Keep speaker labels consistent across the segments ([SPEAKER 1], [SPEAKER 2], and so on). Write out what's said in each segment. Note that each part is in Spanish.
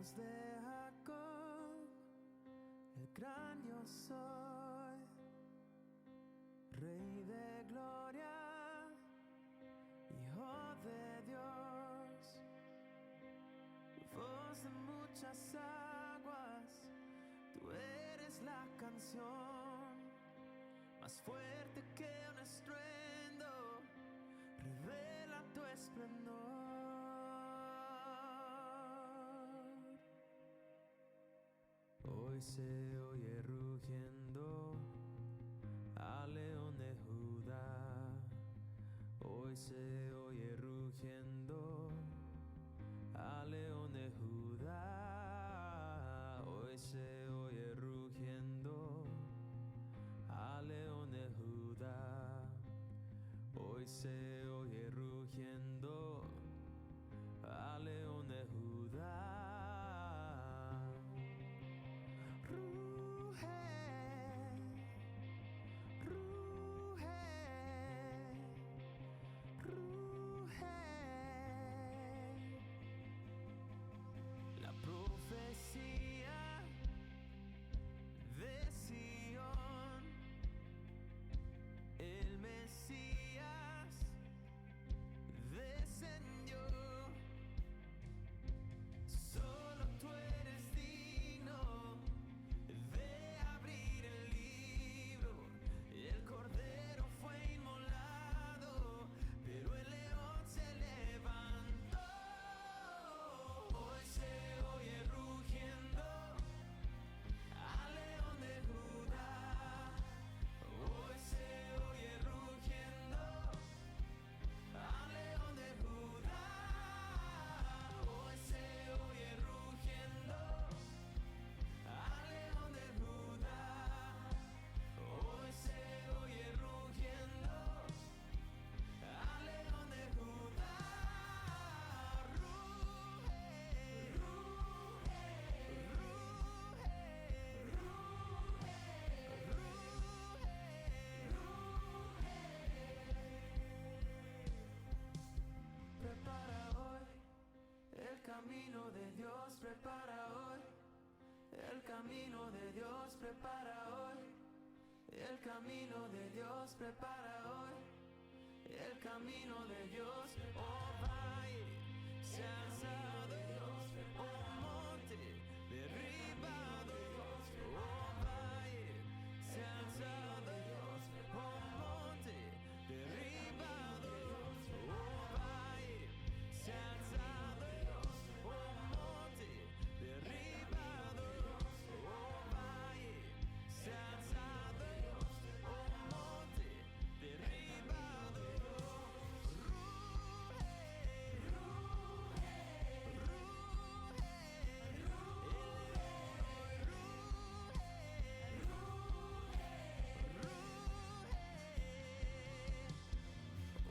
[SPEAKER 1] Dios de Jacob, el gran yo soy, Rey de gloria, Hijo de Dios, voz de muchas aguas, tú eres la canción más fuerte que un estruendo, revela tu esplendor. Hoy se oye rugiendo al león de Judá. Hoy se oye rugiendo al león de Judá. Hoy se oye rugiendo al león de Judá. Hoy se oye rugiendo al león de Judá. Ruge, ruge, ruge. La profecía de Sion, el Mesías descendió. Solo tú eres digno de abrir el libro. El cordero fue inmolado, pero el león se levantó. Hoy se oye rugiendo al león de Judá. Hoy se oye rugiendo al león de Judá. Hoy se oye rugiendo al león de Judá. Hoy se oye rugiendo al león de Judá. Ruge, ruge, Prepara hoy el camino de Dios, prepara hoy el camino de Dios, prepara hoy el camino de Dios, prepara hoy el camino de Dios. Oh valle, se ha alzado, oh monte derribado, oh valle, se ha alzado, oh monte derribado, oh valle, se ha alzado, oh monte derribado, oh valle, se ha alzado, oh monte derribado.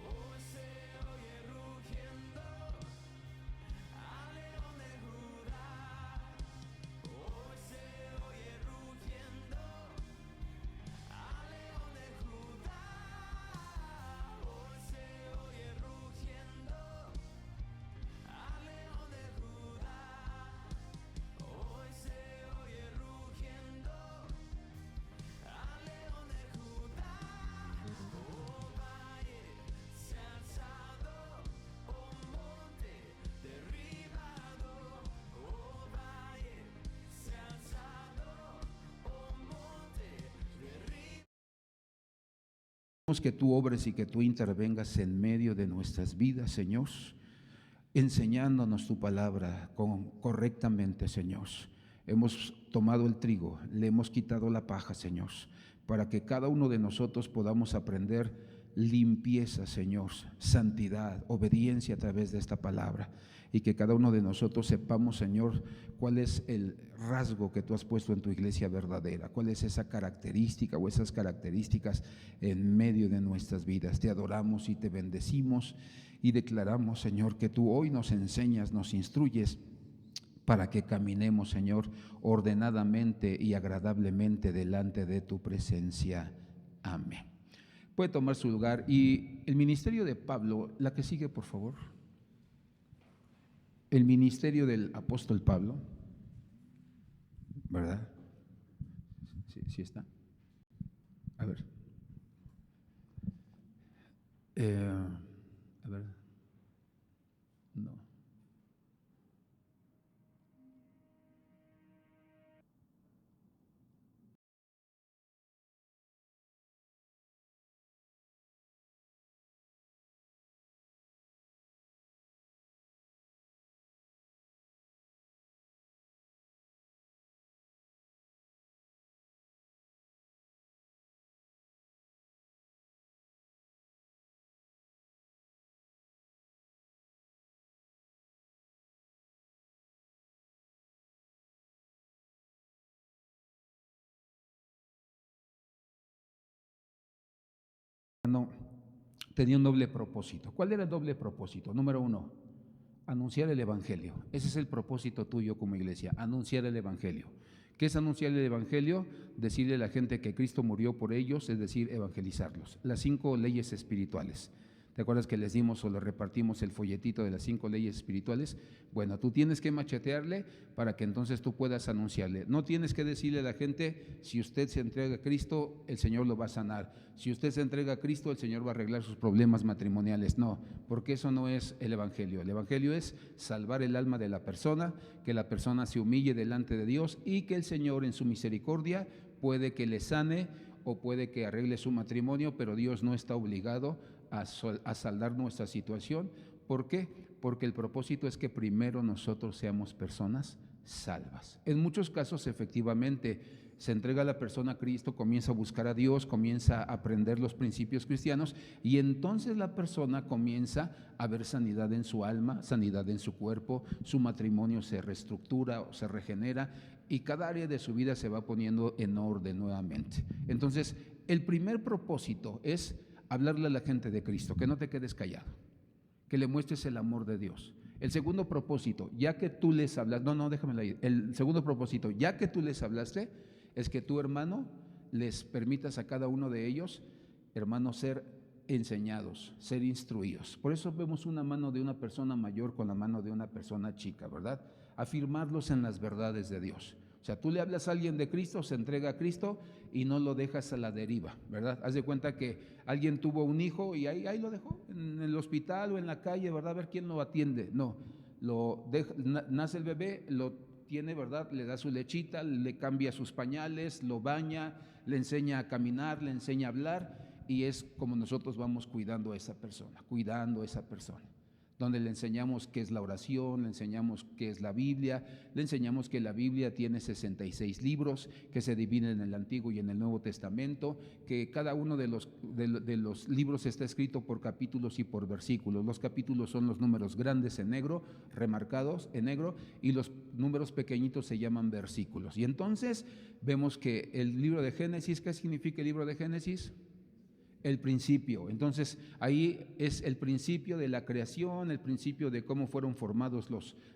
[SPEAKER 1] Hoy se oye rugiendo al león de Judá. Hoy se oye rugiendo al león de Judá. Hoy se oye rugiendo al león de Judá. Hoy se oye rugiendo al león de Judá. Oh valle, se ha alzado, oh monte derribado. Oh valle, se ha alzado, oh monte derribado.
[SPEAKER 2] Que tú obres y que tú intervengas en medio de nuestras vidas, Señor, enseñándonos tu palabra correctamente, Señor. Hemos tomado el trigo, le hemos quitado la paja, Señor, para que cada uno de nosotros podamos aprender limpieza, Señor, santidad, obediencia a través de esta palabra, y que cada uno de nosotros sepamos, Señor, cuál es el rasgo que tú has puesto en tu iglesia verdadera, cuál es esa característica o esas características en medio de nuestras vidas. Te adoramos y te bendecimos y declaramos, Señor, que tú hoy nos enseñas, nos instruyes para que caminemos, Señor, ordenadamente y agradablemente delante de tu presencia. Amén. Puede tomar su lugar. Y el ministerio de Pablo, la que sigue, por favor. El ministerio del apóstol Pablo. ¿verdad? Sí, sí está. A ver. A ver. No. No, tenía un doble propósito. ¿Cuál era el doble propósito? Número uno, anunciar el Evangelio. Ese es el propósito tuyo como iglesia, anunciar el Evangelio. ¿Qué es anunciar el Evangelio? Decirle a la gente que Cristo murió por ellos, es decir, evangelizarlos. Las 5 leyes espirituales. ¿Te acuerdas que les dimos o les repartimos el folletito de las 5 leyes espirituales? Bueno, tú tienes que machetearle para que entonces tú puedas anunciarle. No tienes que decirle a la gente, si usted se entrega a Cristo, el Señor lo va a sanar. Si usted se entrega a Cristo, el Señor va a arreglar sus problemas matrimoniales. No, porque eso no es el Evangelio. El Evangelio es salvar el alma de la persona, que la persona se humille delante de Dios y que el Señor en su misericordia puede que le sane o puede que arregle su matrimonio, pero Dios no está obligado a saldar nuestra situación. ¿Por qué? Porque el propósito es que primero nosotros seamos personas salvas. En muchos casos, efectivamente, se entrega a la persona a Cristo, comienza a buscar a Dios, comienza a aprender los principios cristianos y entonces la persona comienza a ver sanidad en su alma, sanidad en su cuerpo, su matrimonio se reestructura o se regenera y cada área de su vida se va poniendo en orden nuevamente. Entonces, el primer propósito es hablarle a la gente de Cristo, que no te quedes callado, que le muestres el amor de Dios. El segundo propósito, ya que tú les hablas, déjamelo ahí. El segundo propósito, ya que tú les hablaste, es que tu hermano les permitas a cada uno de ellos, hermanos, ser enseñados, ser instruidos. Por eso vemos una mano de una persona mayor con la mano de una persona chica, ¿verdad? Afirmarlos en las verdades de Dios. O sea, tú le hablas a alguien de Cristo, se entrega a Cristo y no lo dejas a la deriva, ¿verdad? Haz de cuenta que alguien tuvo un hijo y ahí lo dejó, en el hospital o en la calle, ¿verdad? A ver quién lo atiende. No, nace el bebé, lo tiene, ¿verdad? Le da su lechita, le cambia sus pañales, lo baña, le enseña a caminar, le enseña a hablar y es como nosotros vamos cuidando a esa persona, donde le enseñamos qué es la oración, le enseñamos qué es la Biblia, le enseñamos que la Biblia tiene 66 libros que se dividen en el Antiguo y en el Nuevo Testamento, que cada uno de los libros está escrito por capítulos y por versículos. Los capítulos son los números grandes en negro, remarcados en negro, y los números pequeñitos se llaman versículos. Y entonces vemos que el libro de Génesis, ¿qué significa el libro de Génesis? El principio. Entonces ahí es el principio de la creación, el principio de cómo fueron formados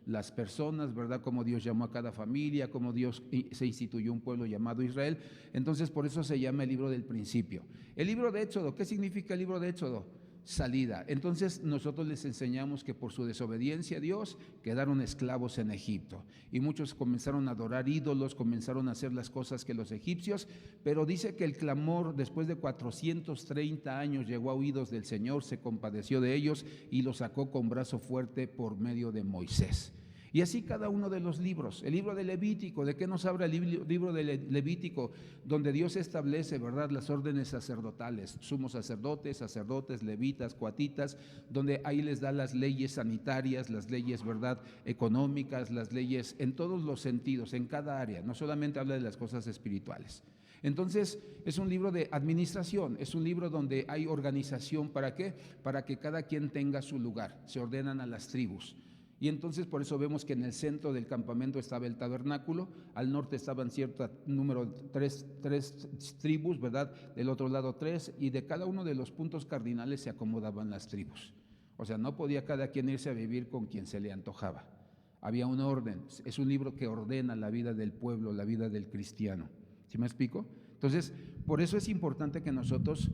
[SPEAKER 2] las personas, ¿verdad? Cómo Dios llamó a cada familia, cómo Dios se instituyó un pueblo llamado Israel. Entonces por eso se llama el libro del principio. El libro de Éxodo, ¿qué significa el libro de Éxodo? Salida. Entonces nosotros les enseñamos que por su desobediencia a Dios quedaron esclavos en Egipto y muchos comenzaron a adorar ídolos, comenzaron a hacer las cosas que los egipcios, pero dice que el clamor después de 430 años llegó a oídos del Señor, se compadeció de ellos y los sacó con brazo fuerte por medio de Moisés. Y así cada uno de los libros. El libro de Levítico, ¿de qué nos habla el libro de Levítico? Donde Dios establece, ¿verdad?, las órdenes sacerdotales, sumos sacerdotes, levitas, coatitas, donde ahí les da las leyes sanitarias, las leyes, ¿verdad?, económicas, las leyes en todos los sentidos, en cada área. No solamente habla de las cosas espirituales. Entonces es un libro de administración, es un libro donde hay organización. ¿Para qué? Para que cada quien tenga su lugar, se ordenan a las tribus. Y entonces por eso vemos que en el centro del campamento estaba el tabernáculo, al norte estaban cierto número, tres tribus, ¿verdad? Del otro lado 3, y de cada uno de los puntos cardinales se acomodaban las tribus. O sea, no podía cada quien irse a vivir con quien se le antojaba. Había un orden, es un libro que ordena la vida del pueblo, la vida del cristiano. ¿Sí me explico? Entonces, por eso es importante que nosotros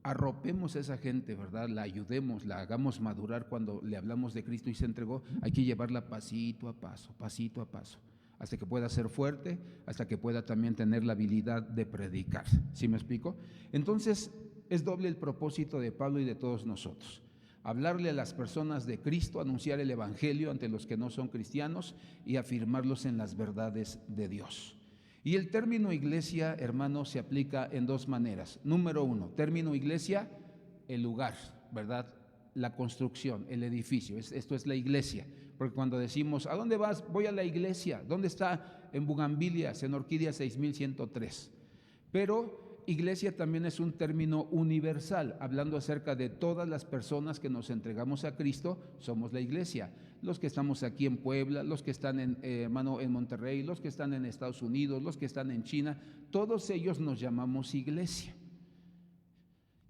[SPEAKER 2] arropemos a esa gente, ¿verdad? La ayudemos, la hagamos madurar cuando le hablamos de Cristo y se entregó. Hay que llevarla pasito a paso, pasito a paso. hasta que pueda ser fuerte, hasta que pueda también tener la habilidad de predicar. ¿Sí me explico? Entonces, es doble el propósito de Pablo y de todos nosotros. Hablarle a las personas de Cristo, anunciar el Evangelio ante los que no son cristianos y afirmarlos en las verdades de Dios. Y el término iglesia, hermano, se aplica en dos maneras. Número uno, término iglesia, el lugar, ¿verdad? La construcción, el edificio. Esto es la iglesia. Porque cuando decimos, ¿a dónde vas? Voy a la iglesia. ¿Dónde está? En Bugambilias, en Orquídea 6103. Pero iglesia también es un término universal, hablando acerca de todas las personas que nos entregamos a Cristo, somos la iglesia. Los que estamos aquí en Puebla, los que están en Monterrey, los que están en Estados Unidos, los que están en China, todos ellos nos llamamos iglesia.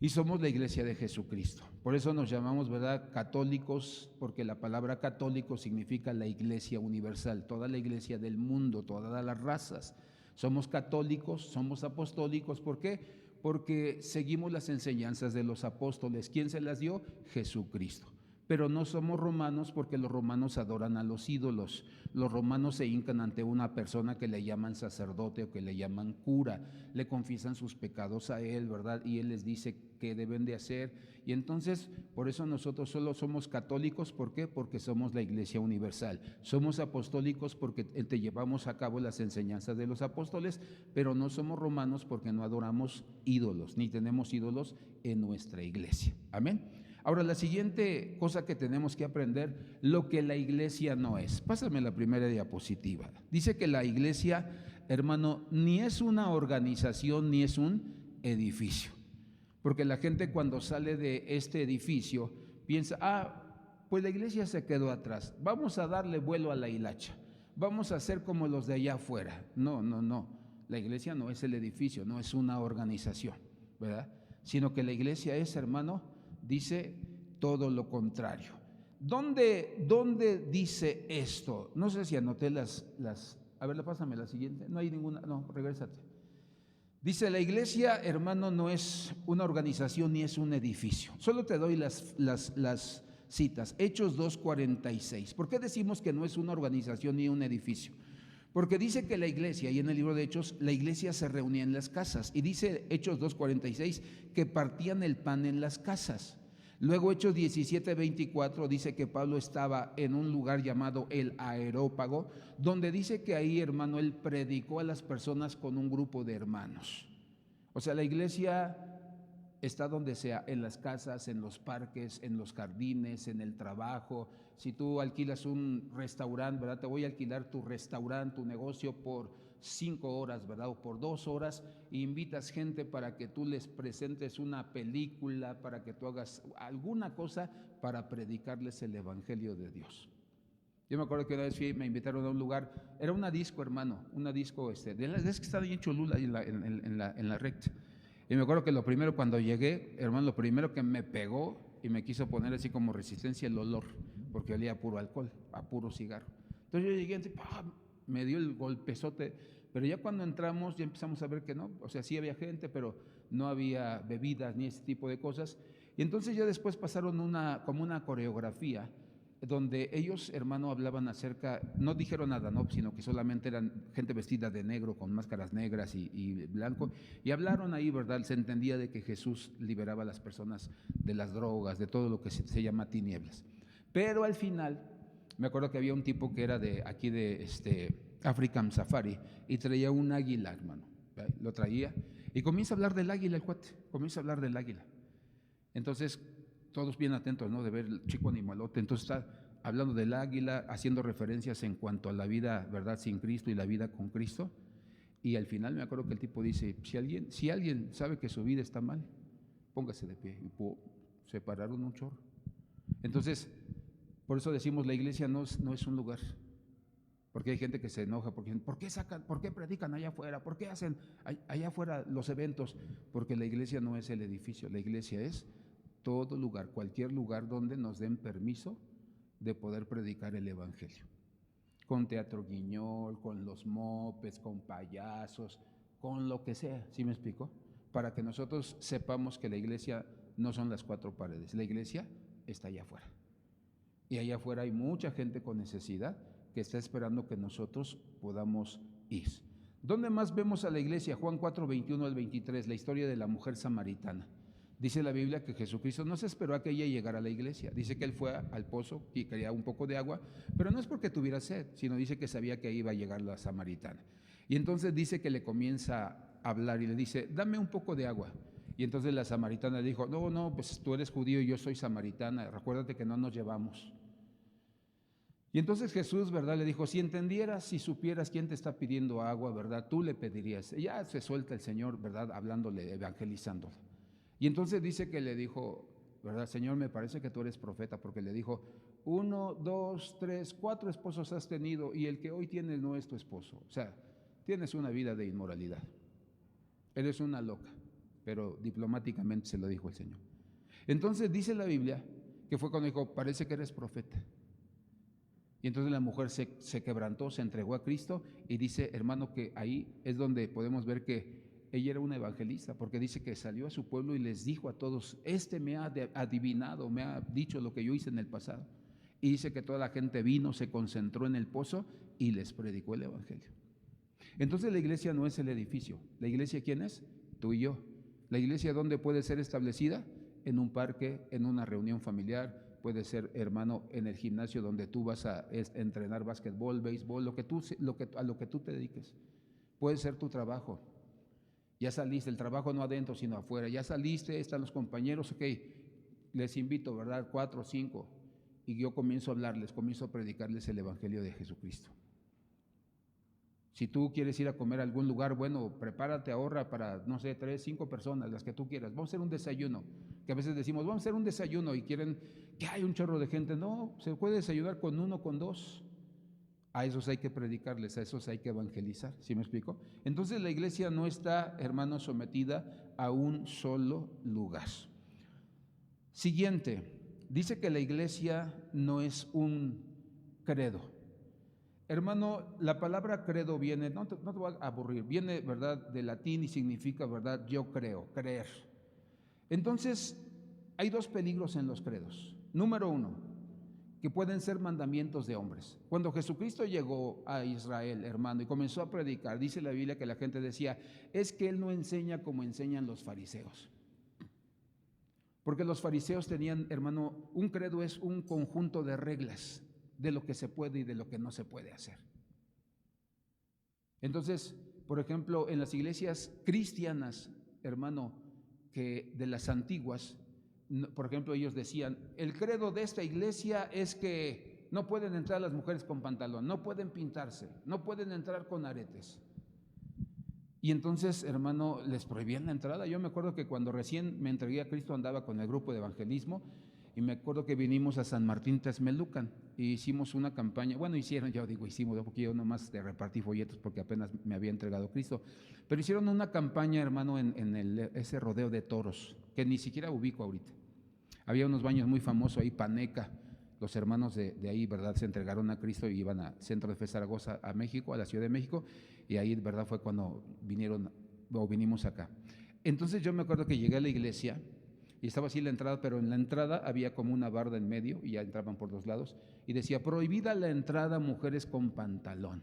[SPEAKER 2] Y somos la iglesia de Jesucristo. Por eso nos llamamos, ¿verdad?, católicos, porque la palabra católico significa la iglesia universal, toda la iglesia del mundo, todas las razas. Somos católicos, somos apostólicos. ¿Por qué? Porque seguimos las enseñanzas de los apóstoles. ¿Quién se las dio? Jesucristo. Pero no somos romanos porque los romanos adoran a los ídolos. Los romanos se hincan ante una persona que le llaman sacerdote o que le llaman cura. Le confiesan sus pecados a él, ¿verdad? Y él les dice qué deben de hacer. Y entonces, por eso nosotros solo somos católicos. ¿Por qué? Porque somos la iglesia universal. Somos apostólicos porque te llevamos a cabo las enseñanzas de los apóstoles, pero no somos romanos porque no adoramos ídolos, ni tenemos ídolos en nuestra iglesia. Amén. Ahora, la siguiente cosa que tenemos que aprender, lo que la iglesia no es. Pásame la primera diapositiva. Dice que la iglesia, hermano, ni es una organización ni es un edificio. Porque la gente cuando sale de este edificio piensa, pues la iglesia se quedó atrás, vamos a darle vuelo a la hilacha, vamos a hacer como los de allá afuera. No. La iglesia no es el edificio, no es una organización, ¿verdad? Sino que la iglesia es, hermano, dice todo lo contrario. ¿Dónde dice esto? No sé si anoté las a ver, pásame la siguiente. No hay ninguna, no, regrésate. Dice, la iglesia, hermano, no es una organización ni es un edificio. Solo te doy las citas. Hechos 2:46. ¿Por qué decimos que no es una organización ni un edificio? Porque dice que la iglesia, y en el libro de Hechos, la iglesia se reunía en las casas. Y dice Hechos 2:46 que partían el pan en las casas. Luego Hechos 17:24 dice que Pablo estaba en un lugar llamado el Areópago, donde dice que ahí, hermano, él predicó a las personas con un grupo de hermanos. O sea, la iglesia está donde sea, en las casas, en los parques, en los jardines, en el trabajo. Si tú alquilas un restaurante, ¿verdad? Te voy a alquilar tu restaurante, tu negocio por 5 horas, ¿verdad? O por 2 horas, e invitas gente para que tú les presentes una película, para que tú hagas alguna cosa para predicarles el evangelio de Dios. Yo me acuerdo que una vez me invitaron a un lugar, era una disco, hermano, una disco de las que están ahí en Cholula, en la recta. Y me acuerdo que lo primero cuando llegué, hermano, lo primero que me pegó y me quiso poner así como resistencia el olor, porque olía a puro alcohol, a puro cigarro. Entonces yo llegué y me dio el golpezote, pero ya cuando entramos ya empezamos a ver que no, o sea, sí había gente, pero no había bebidas ni ese tipo de cosas. Y entonces ya después pasaron como una coreografía, donde ellos, hermano, hablaban acerca, no dijeron nada, no, sino que solamente eran gente vestida de negro, con máscaras negras y blanco, y hablaron ahí, ¿verdad? Se entendía de que Jesús liberaba a las personas de las drogas, de todo lo que se llama tinieblas. Pero al final, me acuerdo que había un tipo que era de aquí de African Safari, y traía un águila, hermano, ¿verdad? Lo traía, y comienza a hablar del águila el cuate, comienza a hablar del águila. Entonces, todos bien atentos, ¿no? De ver el chico animalote. Entonces está hablando del águila, haciendo referencias en cuanto a la vida, ¿verdad?, sin Cristo y la vida con Cristo. Y al final me acuerdo que el tipo dice, si alguien sabe que su vida está mal, póngase de pie. Y se pararon un chorro. Entonces, por eso decimos, la iglesia no es un lugar. Porque hay gente que se enoja, ¿por qué predican allá afuera? ¿Por qué hacen allá afuera los eventos? Porque la iglesia no es el edificio, la iglesia es todo lugar, cualquier lugar donde nos den permiso de poder predicar el evangelio. Con teatro guiñol, con los mopes, con payasos, con lo que sea, ¿sí me explico? Para que nosotros sepamos que la iglesia no son las 4 paredes, la iglesia está allá afuera. Y allá afuera hay mucha gente con necesidad que está esperando que nosotros podamos ir. ¿Dónde más vemos a la iglesia? Juan 4, 21 al 23, la historia de la mujer samaritana. Dice la Biblia que Jesucristo no se esperó a que ella llegara a la iglesia. Dice que él fue al pozo y quería un poco de agua, pero no es porque tuviera sed, sino dice que sabía que iba a llegar la samaritana. Y entonces dice que le comienza a hablar y le dice, dame un poco de agua. Y entonces la samaritana le dijo, no, pues tú eres judío y yo soy samaritana, recuérdate que no nos llevamos. Y entonces Jesús, ¿verdad? Le dijo, si entendieras, si supieras quién te está pidiendo agua, ¿verdad? Tú le pedirías. Y ya se suelta el Señor, ¿verdad? Hablándole, evangelizándole. Y entonces dice que le dijo, ¿verdad? Señor, me parece que tú eres profeta, porque le dijo, 1, 2, 3, 4 esposos has tenido y el que hoy tienes no es tu esposo. O sea, tienes una vida de inmoralidad. Eres una loca, pero diplomáticamente se lo dijo el Señor. Entonces dice la Biblia que fue cuando dijo, parece que eres profeta. Y entonces la mujer se quebrantó, se entregó a Cristo y dice, hermano, que ahí es donde podemos ver que ella era una evangelista, porque dice que salió a su pueblo y les dijo a todos, me ha adivinado, me ha dicho lo que yo hice en el pasado. Y dice que toda la gente vino, se concentró en el pozo y les predicó el evangelio. Entonces la iglesia no es el edificio. ¿La iglesia quién es? Tú y yo. ¿La iglesia dónde puede ser establecida? En un parque, en una reunión familiar, puede ser, hermano, en el gimnasio donde tú vas a entrenar básquetbol, béisbol, a lo que tú te dediques. Puede ser tu trabajo. Ya saliste, el trabajo no adentro, sino afuera. Ya saliste, están los compañeros, ok, les invito, ¿verdad? 4 o 5. Y yo comienzo a hablarles, comienzo a predicarles el evangelio de Jesucristo. Si tú quieres ir a comer a algún lugar, bueno, prepárate, ahorra para, no sé, 3, 5 personas, las que tú quieras. Vamos a hacer un desayuno, que a veces decimos, vamos a hacer un desayuno y quieren que haya un chorro de gente. No, se puede desayunar con 1, con 2. A esos hay que predicarles, a esos hay que evangelizar, ¿sí me explico? Entonces la iglesia no está, hermano, sometida a un solo lugar. Siguiente, dice que la iglesia no es un credo. Hermano, la palabra credo viene, no te voy a aburrir, viene, ¿verdad?, de latín y significa, ¿verdad?, yo creo, creer. Entonces, hay 2 peligros en los credos. Número 1, que pueden ser mandamientos de hombres. Cuando Jesucristo llegó a Israel, hermano, y comenzó a predicar, dice la Biblia que la gente decía, es que Él no enseña como enseñan los fariseos. Porque los fariseos tenían, hermano, un credo es un conjunto de reglas de lo que se puede y de lo que no se puede hacer. Entonces, por ejemplo, en las iglesias cristianas, hermano, que de las antiguas, por ejemplo, ellos decían, el credo de esta iglesia es que no pueden entrar las mujeres con pantalón, no pueden pintarse, no pueden entrar con aretes. Y entonces, hermano, les prohibían la entrada. Yo me acuerdo que cuando recién me entregué a Cristo andaba con el grupo de evangelismo y me acuerdo que vinimos a San Martín Texmelucan y hicimos una campaña, bueno, hicimos, porque yo nomás de repartí folletos porque apenas me había entregado a Cristo, pero hicieron una campaña, hermano, en ese rodeo de toros, que ni siquiera ubico ahorita. Había unos baños muy famosos ahí, Paneca, los hermanos de ahí, ¿verdad?, se entregaron a Cristo y iban al Centro de Fe Zaragoza, a México, a la Ciudad de México, y ahí, ¿verdad?, fue cuando vinimos acá. Entonces yo me acuerdo que llegué a la iglesia y estaba así la entrada, pero en la entrada había como una barda en medio y ya entraban por 2 lados y decía, prohibida la entrada mujeres con pantalón,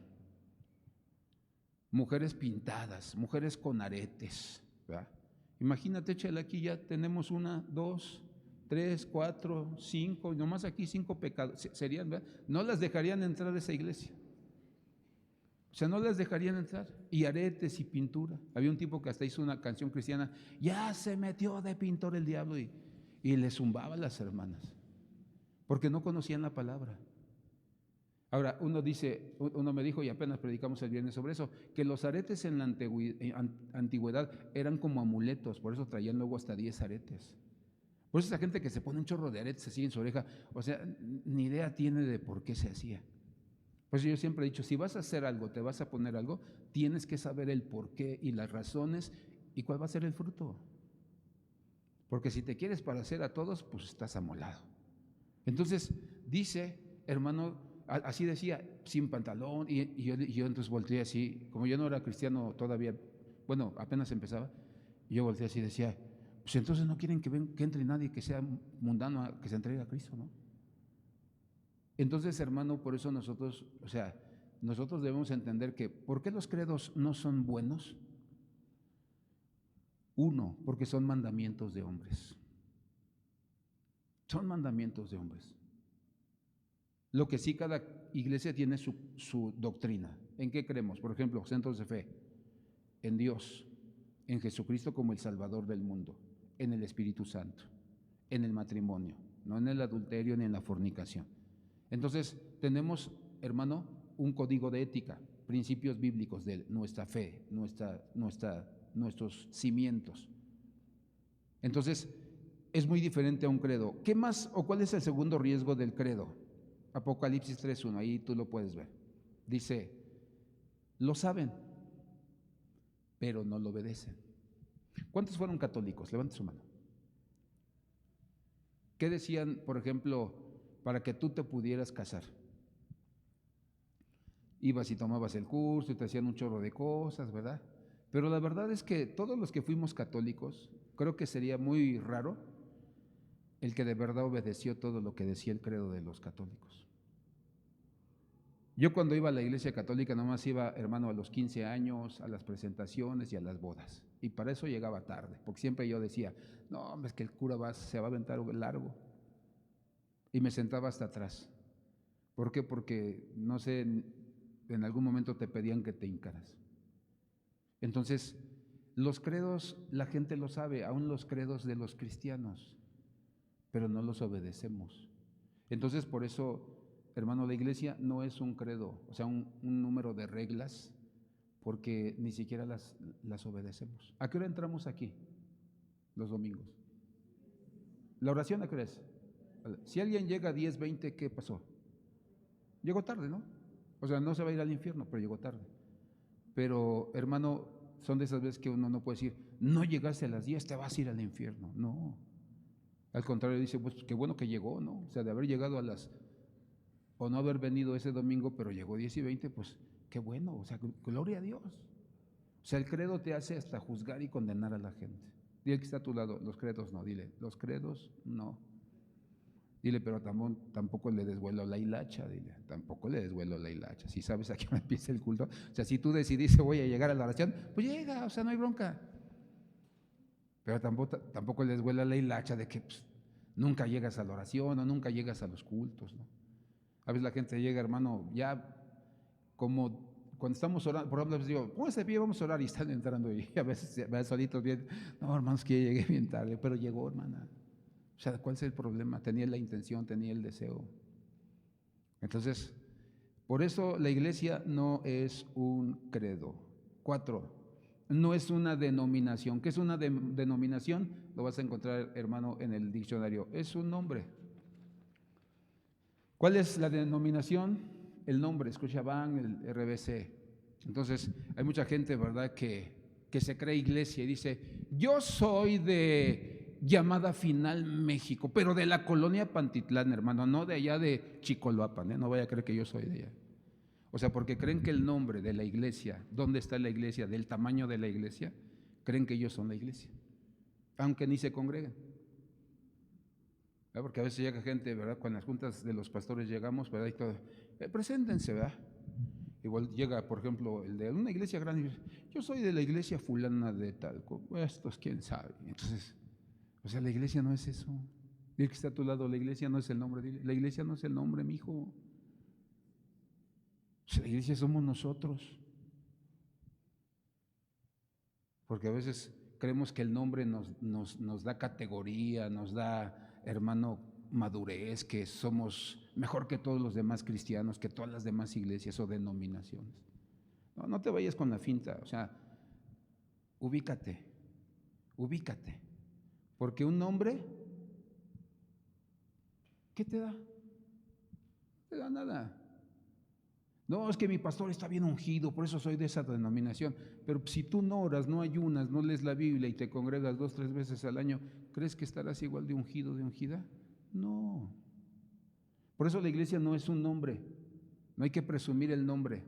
[SPEAKER 2] mujeres pintadas, mujeres con aretes, ¿verdad? Imagínate, échale aquí, ya tenemos 1, 2, 3, 4, 5, nomás aquí 5 pecados, serían, ¿verdad? No las dejarían entrar a esa iglesia. O sea, no las dejarían entrar. Y aretes y pintura. Había un tipo que hasta hizo una canción cristiana, ya se metió de pintor el diablo, y le zumbaba a las hermanas, porque no conocían la palabra. Ahora, uno me dijo, y apenas predicamos el viernes sobre eso, que los aretes en la antigüedad eran como amuletos, por eso traían luego hasta 10 aretes. Por eso esa gente que se pone un chorro de aretes así en su oreja, o sea, ni idea tiene de por qué se hacía. Por eso yo siempre he dicho, si vas a hacer algo, te vas a poner algo, tienes que saber el por qué y las razones y cuál va a ser el fruto. Porque si te quieres parecer a todos, pues estás amolado. Entonces, dice, hermano, así decía, sin pantalón, y yo entonces volteé así, como yo no era cristiano todavía, bueno, apenas empezaba, yo volteé así y decía, pues entonces no quieren que entre nadie que sea mundano, que se entregue a Cristo, ¿no? Entonces, hermano, por eso nosotros, nosotros debemos entender que, ¿por qué los credos no son buenos? Uno, porque son mandamientos de hombres. Son mandamientos de hombres. Lo que sí, cada iglesia tiene su doctrina. ¿En qué creemos? Por ejemplo, centros de fe. En Dios, en Jesucristo como el Salvador del mundo, en el Espíritu Santo, en el matrimonio, no en el adulterio ni en la fornicación. Entonces, tenemos, hermano, un código de ética, principios bíblicos de nuestra fe, nuestros cimientos. Entonces, es muy diferente a un credo. ¿Qué más o cuál es el segundo riesgo del credo? Apocalipsis 3:1, ahí tú lo puedes ver. Dice, lo saben, pero no lo obedecen. ¿Cuántos fueron católicos? Levante su mano. ¿Qué decían, por ejemplo, para que tú te pudieras casar? Ibas y tomabas el curso y te hacían un chorro de cosas, ¿verdad? Pero la verdad es que todos los que fuimos católicos, creo que sería muy raro el que de verdad obedeció todo lo que decía el credo de los católicos. Yo cuando iba a la iglesia católica nomás iba, hermano, a los 15 años, a las presentaciones y a las bodas. Y para eso llegaba tarde, porque siempre yo decía, no, hombre, es que el cura se va a aventar largo. Y me sentaba hasta atrás. ¿Por qué? Porque, no sé, en algún momento te pedían que te hincaras. Entonces, los credos, la gente lo sabe, aún los credos de los cristianos, pero no los obedecemos. Entonces, por eso, hermano, la iglesia no es un credo, o sea, un número de reglas, porque ni siquiera las obedecemos. ¿A qué hora entramos aquí? Los domingos. ¿La oración a qué hora es? Si alguien llega a 10:20, ¿qué pasó? Llegó tarde, ¿no? O sea, no se va a ir al infierno, pero llegó tarde. Pero, hermano, son de esas veces que uno no puede decir, no llegaste a las 10, te vas a ir al infierno. No. Al contrario, dice, pues qué bueno que llegó, ¿no? O sea, de haber llegado o no haber venido ese domingo, pero llegó 10:20, pues qué bueno, o sea, gloria a Dios. O sea, el credo te hace hasta juzgar y condenar a la gente. Dile que está a tu lado, los credos no, dile, los credos no. Dile, pero tampoco le des vuelo a la hilacha, dile, tampoco le des vuelo a la hilacha. Si sabes a qué hora empieza el culto, o sea, si tú decidiste voy a llegar a la oración, pues llega, o sea, no hay bronca. Pero tampoco les vuela la hilacha de que nunca llegas a la oración o nunca llegas a los cultos, ¿no? A veces la gente llega, hermano, ya como cuando estamos orando, por ejemplo, les digo, póngase de pie, vamos a orar, y están entrando y a veces solitos bien, no, hermanos, que llegué bien tarde, pero llegó, hermana. O sea, ¿cuál es el problema? Tenía la intención, tenía el deseo. Entonces, por eso la iglesia no es un credo. 4, no es una denominación. ¿Qué es una denominación? Lo vas a encontrar, hermano, en el diccionario. Es un nombre. ¿Cuál es la denominación? El nombre, Scotiabank, el RBC. Entonces, hay mucha gente, ¿verdad?, que se cree iglesia y dice, yo soy de Llamada Final México, pero de la colonia Pantitlán, hermano, no de allá de Chicoloapan, no vaya a creer que yo soy de allá. O sea, porque creen que el nombre de la iglesia, ¿dónde está la iglesia? Del tamaño de la iglesia, creen que ellos son la iglesia, aunque ni se congreguen. ¿Verdad? Porque a veces llega gente, ¿verdad? Con las juntas de los pastores llegamos, ¿verdad? Y todo, preséntense, ¿verdad? Igual llega, por ejemplo, el de una iglesia grande y dice, yo soy de la iglesia fulana de Talco, estos quién sabe. Entonces, o sea, la iglesia no es eso. Dile que está a tu lado, la iglesia no es el nombre, dile, la iglesia no es el nombre, mijo. O sea, la iglesia somos nosotros. Porque a veces creemos que el nombre nos da categoría, nos da, hermano, madurez, que somos mejor que todos los demás cristianos, que todas las demás iglesias o denominaciones. No te vayas con la finta, o sea, ubícate, porque un nombre, ¿qué te da? No te da nada. No, es que mi pastor está bien ungido, por eso soy de esa denominación. Pero si tú no oras, no ayunas, no lees la Biblia y te congregas 2, 3 veces al año, ¿crees que estarás igual de ungido, de ungida? No. Por eso la iglesia no es un nombre. No hay que presumir el nombre.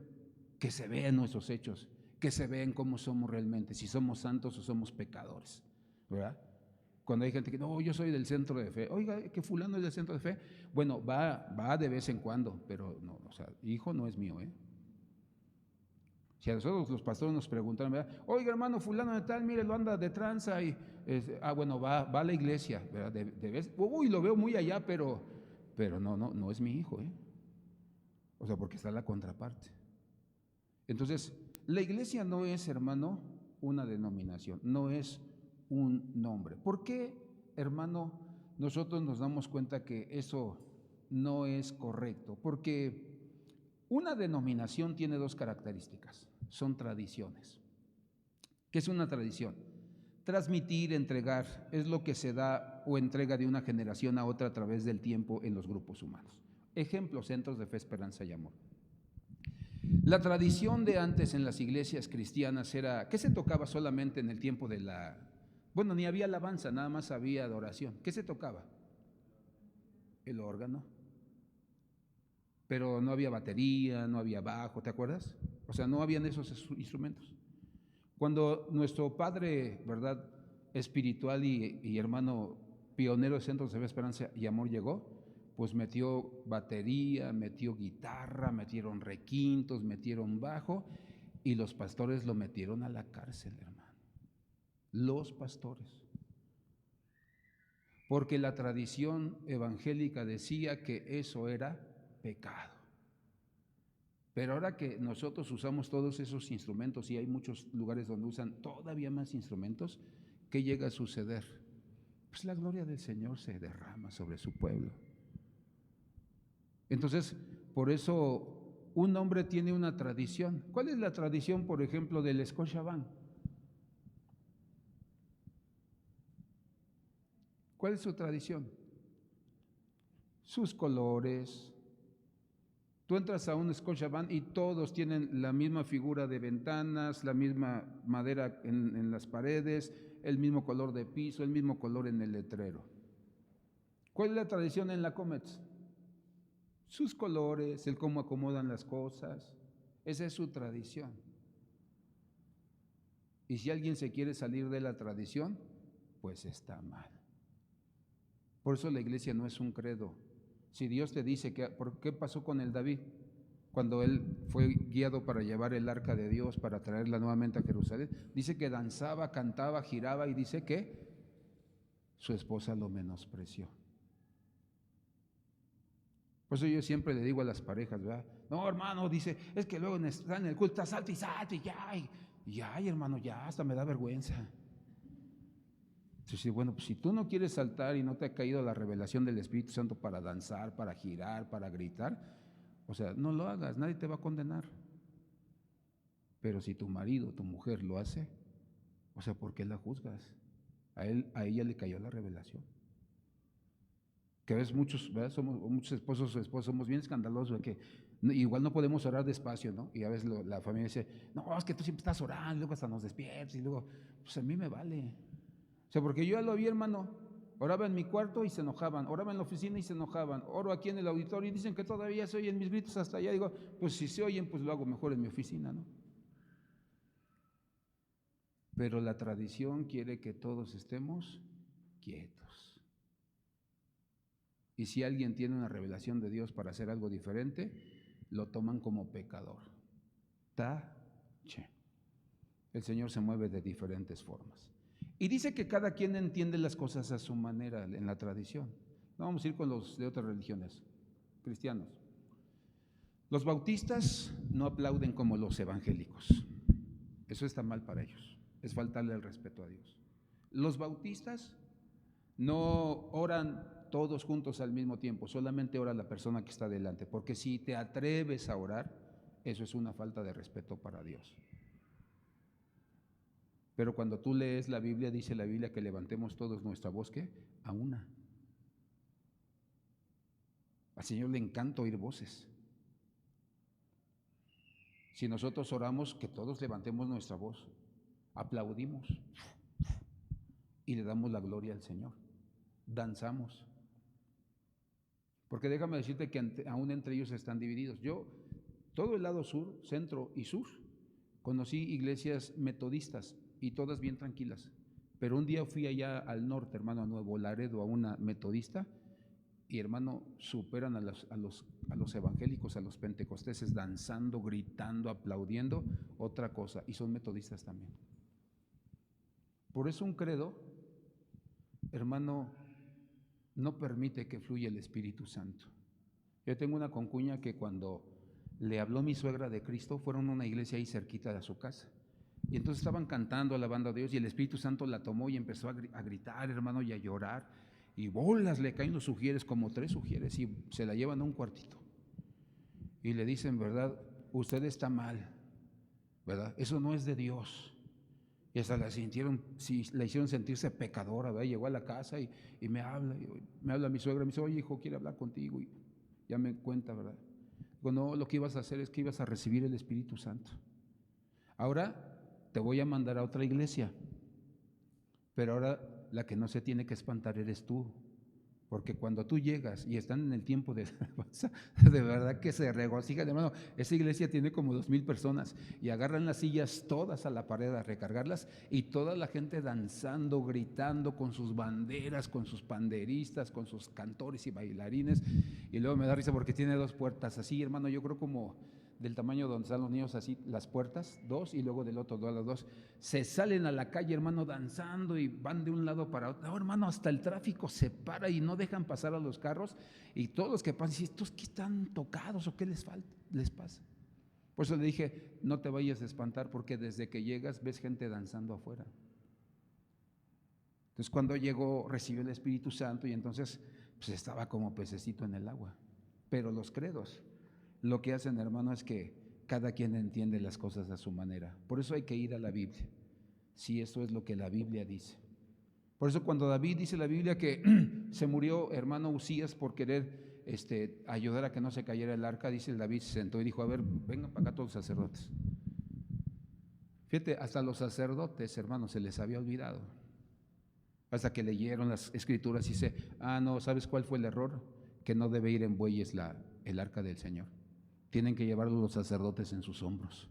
[SPEAKER 2] Que se vea en nuestros hechos, que se vea en cómo somos realmente, si somos santos o somos pecadores, ¿verdad? Cuando hay gente que, no, yo soy del centro de fe. Oiga, que fulano es del centro de fe. Bueno, va de vez en cuando, pero no, o sea, hijo no es mío, ¿eh? Si a nosotros los pastores nos preguntaron, ¿verdad? Oiga, hermano, fulano de tal, mire, lo anda de tranza y, bueno, va a la iglesia, ¿verdad? De vez, uy, lo veo muy allá, pero no es mi hijo, ¿eh? O sea, porque está la contraparte. Entonces, la iglesia no es, hermano, una denominación, no es un nombre. ¿Por qué, hermano, nosotros nos damos cuenta que eso no es correcto? Porque una denominación tiene dos características, son tradiciones. ¿Qué es una tradición? Transmitir, entregar, es lo que se da o entrega de una generación a otra a través del tiempo en los grupos humanos. Ejemplo, centros de fe, esperanza y amor. La tradición de antes en las iglesias cristianas era, ¿qué se tocaba solamente en el tiempo de la... Bueno, ni había alabanza, nada más había adoración. ¿Qué se tocaba? El órgano. Pero no había batería, no había bajo, ¿te acuerdas? O sea, no habían esos instrumentos. Cuando nuestro padre, ¿verdad?, espiritual y hermano pionero de Centros de Fe, Esperanza y Amor llegó, pues metió batería, metió guitarra, metieron requintos, metieron bajo, y los pastores lo metieron a la cárcel, hermano. Los pastores. Porque la tradición evangélica decía que eso era pecado. Pero ahora que nosotros usamos todos esos instrumentos, y hay muchos lugares donde usan todavía más instrumentos, ¿qué llega a suceder? Pues la gloria del Señor se derrama sobre su pueblo. Entonces, por eso un hombre tiene una tradición. ¿Cuál es la tradición, por ejemplo, del Scotiabank? ¿Cuál es su tradición? Sus colores. Tú entras a un Scotiabank y todos tienen la misma figura de ventanas, la misma madera en las paredes, el mismo color de piso, el mismo color en el letrero. ¿Cuál es la tradición en la Comets? Sus colores, el cómo acomodan las cosas. Esa es su tradición. Y si alguien se quiere salir de la tradición, pues está mal. Por eso la iglesia no es un credo. Si Dios te dice que, ¿por qué pasó con el David? Cuando él fue guiado para llevar el arca de Dios, para traerla nuevamente a Jerusalén, dice que danzaba, cantaba, giraba y dice que su esposa lo menospreció. Por eso yo siempre le digo a las parejas, ¿verdad? No, hermano, dice, es que luego está en el culto, salta y salta y ya, hermano, ya, hasta me da vergüenza. Entonces, bueno, pues si tú no quieres saltar y no te ha caído la revelación del Espíritu Santo para danzar, para girar, para gritar, o sea, no lo hagas, nadie te va a condenar. Pero si tu marido, tu mujer lo hace, o sea, ¿por qué la juzgas? A ella le cayó la revelación. Que a veces muchos, ¿verdad? Muchos esposos o esposas somos bien escandalosos, de que igual no podemos orar despacio, ¿no? Y a veces la familia dice, no, es que tú siempre estás orando, y luego hasta nos despiertas, y luego, pues a mí me vale. O sea, porque yo ya lo vi, hermano, oraba en mi cuarto y se enojaban, oraba en la oficina y se enojaban, oro aquí en el auditorio y dicen que todavía se oyen mis gritos hasta allá. Digo, pues si se oyen, pues lo hago mejor en mi oficina, ¿no? Pero la tradición quiere que todos estemos quietos. Y si alguien tiene una revelación de Dios para hacer algo diferente, lo toman como pecador. Tache. El Señor se mueve de diferentes formas. Y dice que cada quien entiende las cosas a su manera en la tradición. No vamos a ir con los de otras religiones, cristianos. Los bautistas no aplauden como los evangélicos. Eso está mal para ellos. Es faltarle el respeto a Dios. Los bautistas no oran todos juntos al mismo tiempo, solamente ora la persona que está delante, porque si te atreves a orar, eso es una falta de respeto para Dios. Pero cuando tú lees la Biblia, dice la Biblia que levantemos todos nuestra voz, ¿qué? A una. Al Señor le encanta oír voces. Si nosotros oramos, que todos levantemos nuestra voz, aplaudimos y le damos la gloria al Señor, danzamos. Porque déjame decirte que aún entre ellos están divididos. Yo, todo el lado sur, centro y sur, conocí iglesias metodistas y todas bien tranquilas. Pero un día fui allá al norte, hermano, a Nuevo Laredo, a una metodista, y hermano, superan a los evangélicos, a los pentecosteses, danzando, gritando, aplaudiendo, otra cosa, y son metodistas también. Por eso un credo, hermano, no permite que fluya el Espíritu Santo. Yo tengo una concuña que cuando le habló mi suegra de Cristo, fueron a una iglesia ahí cerquita de su casa. Y entonces estaban cantando, alabando a Dios, y el Espíritu Santo la tomó y empezó a gritar, hermano, y a llorar. Y bolas le caen los ujieres, como 3 ujieres, y se la llevan a un cuartito. Y le dicen, ¿verdad? Usted está mal, ¿verdad? Eso no es de Dios. Y hasta la hicieron sentirse pecadora, ¿verdad? Llegó a la casa y me habla mi suegra, me dice, oye hijo, quiere hablar contigo. Y ya me cuenta, ¿verdad? Digo, no, lo que ibas a hacer es que ibas a recibir el Espíritu Santo. Ahora te voy a mandar a otra iglesia, pero ahora la que no se tiene que espantar eres tú, porque cuando tú llegas y están en el tiempo de alabanza, de verdad que se regocijan, hermano. Esa iglesia tiene como 2,000 personas y agarran las sillas todas a la pared a recargarlas y toda la gente danzando, gritando con sus banderas, con sus panderistas, con sus cantores y bailarines. Y luego me da risa porque tiene 2 puertas así, hermano, yo creo como del tamaño donde están los niños, así las puertas, 2, y luego del otro 2 a las 2, se salen a la calle, hermano, danzando y van de un lado para otro. No, hermano, hasta el tráfico se para y no dejan pasar a los carros, y todos los que pasan dicen, ¿estos qué están tocados o qué les pasa? Por eso le dije, no te vayas a espantar, porque desde que llegas ves gente danzando afuera. Entonces cuando llegó, recibió el Espíritu Santo y entonces pues estaba como pececito en el agua. Pero los credos lo que hacen, hermano, es que cada quien entiende las cosas a su manera. Por eso hay que ir a la Biblia, si esto es lo que la Biblia dice. Por eso cuando David dice la Biblia que se murió, hermano, Usías por querer ayudar a que no se cayera el arca, dice David se sentó y dijo, a ver, vengan para acá todos los sacerdotes. Fíjate, hasta los sacerdotes, hermano, se les había olvidado. Hasta que leyeron las escrituras y dice, no, ¿sabes cuál fue el error? Que no debe ir en bueyes el arca del Señor. Tienen que llevarlo los sacerdotes en sus hombros.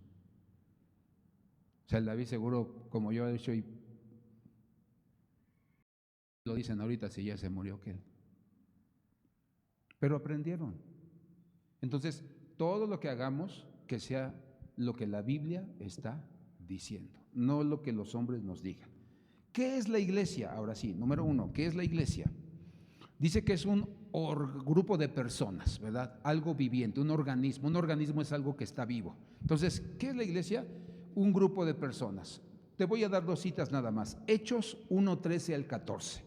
[SPEAKER 2] O sea, el David seguro, como yo he dicho, y lo dicen ahorita, si ya se murió, ¿qué? Pero aprendieron. Entonces, todo lo que hagamos, que sea lo que la Biblia está diciendo, no lo que los hombres nos digan. ¿Qué es la iglesia? Ahora sí, número 1, ¿qué es la iglesia? Dice que es un grupo de personas, ¿verdad? Algo viviente, un organismo. Un organismo es algo que está vivo. Entonces, ¿qué es la iglesia? Un grupo de personas. Te voy a dar 2 citas nada más. Hechos 1:13 al 14.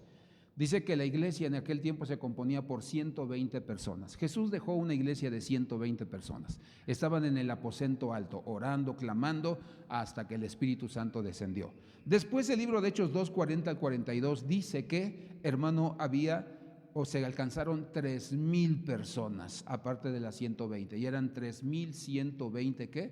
[SPEAKER 2] Dice que la iglesia en aquel tiempo se componía por 120 personas. Jesús dejó una iglesia de 120 personas. Estaban en el aposento alto, orando, clamando, hasta que el Espíritu Santo descendió. Después el libro de Hechos 2:40 al 42 dice que, hermano, se alcanzaron 3,000 personas, aparte de las 120, y eran 3,120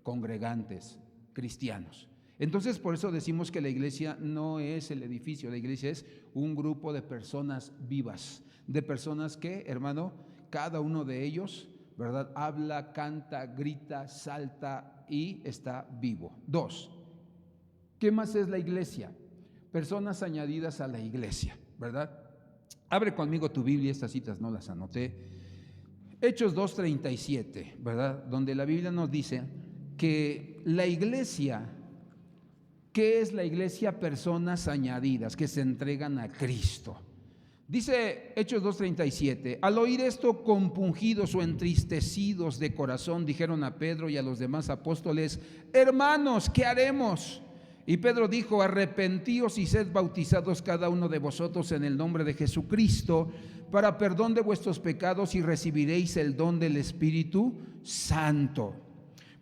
[SPEAKER 2] congregantes cristianos. Entonces, por eso decimos que la iglesia no es el edificio, la iglesia es un grupo de personas vivas, de personas que, hermano, cada uno de ellos, ¿verdad? Habla, canta, grita, salta y está vivo. 2, ¿qué más es la iglesia? Personas añadidas a la iglesia, ¿verdad? Abre conmigo tu Biblia, estas citas no las anoté. Hechos 2:37, ¿verdad? Donde la Biblia nos dice que la iglesia, ¿qué es la iglesia? Personas añadidas que se entregan a Cristo. Dice Hechos 2:37, al oír esto, compungidos o entristecidos de corazón, dijeron a Pedro y a los demás apóstoles, hermanos, ¿qué haremos? Y Pedro dijo, arrepentíos y sed bautizados cada uno de vosotros en el nombre de Jesucristo para perdón de vuestros pecados y recibiréis el don del Espíritu Santo.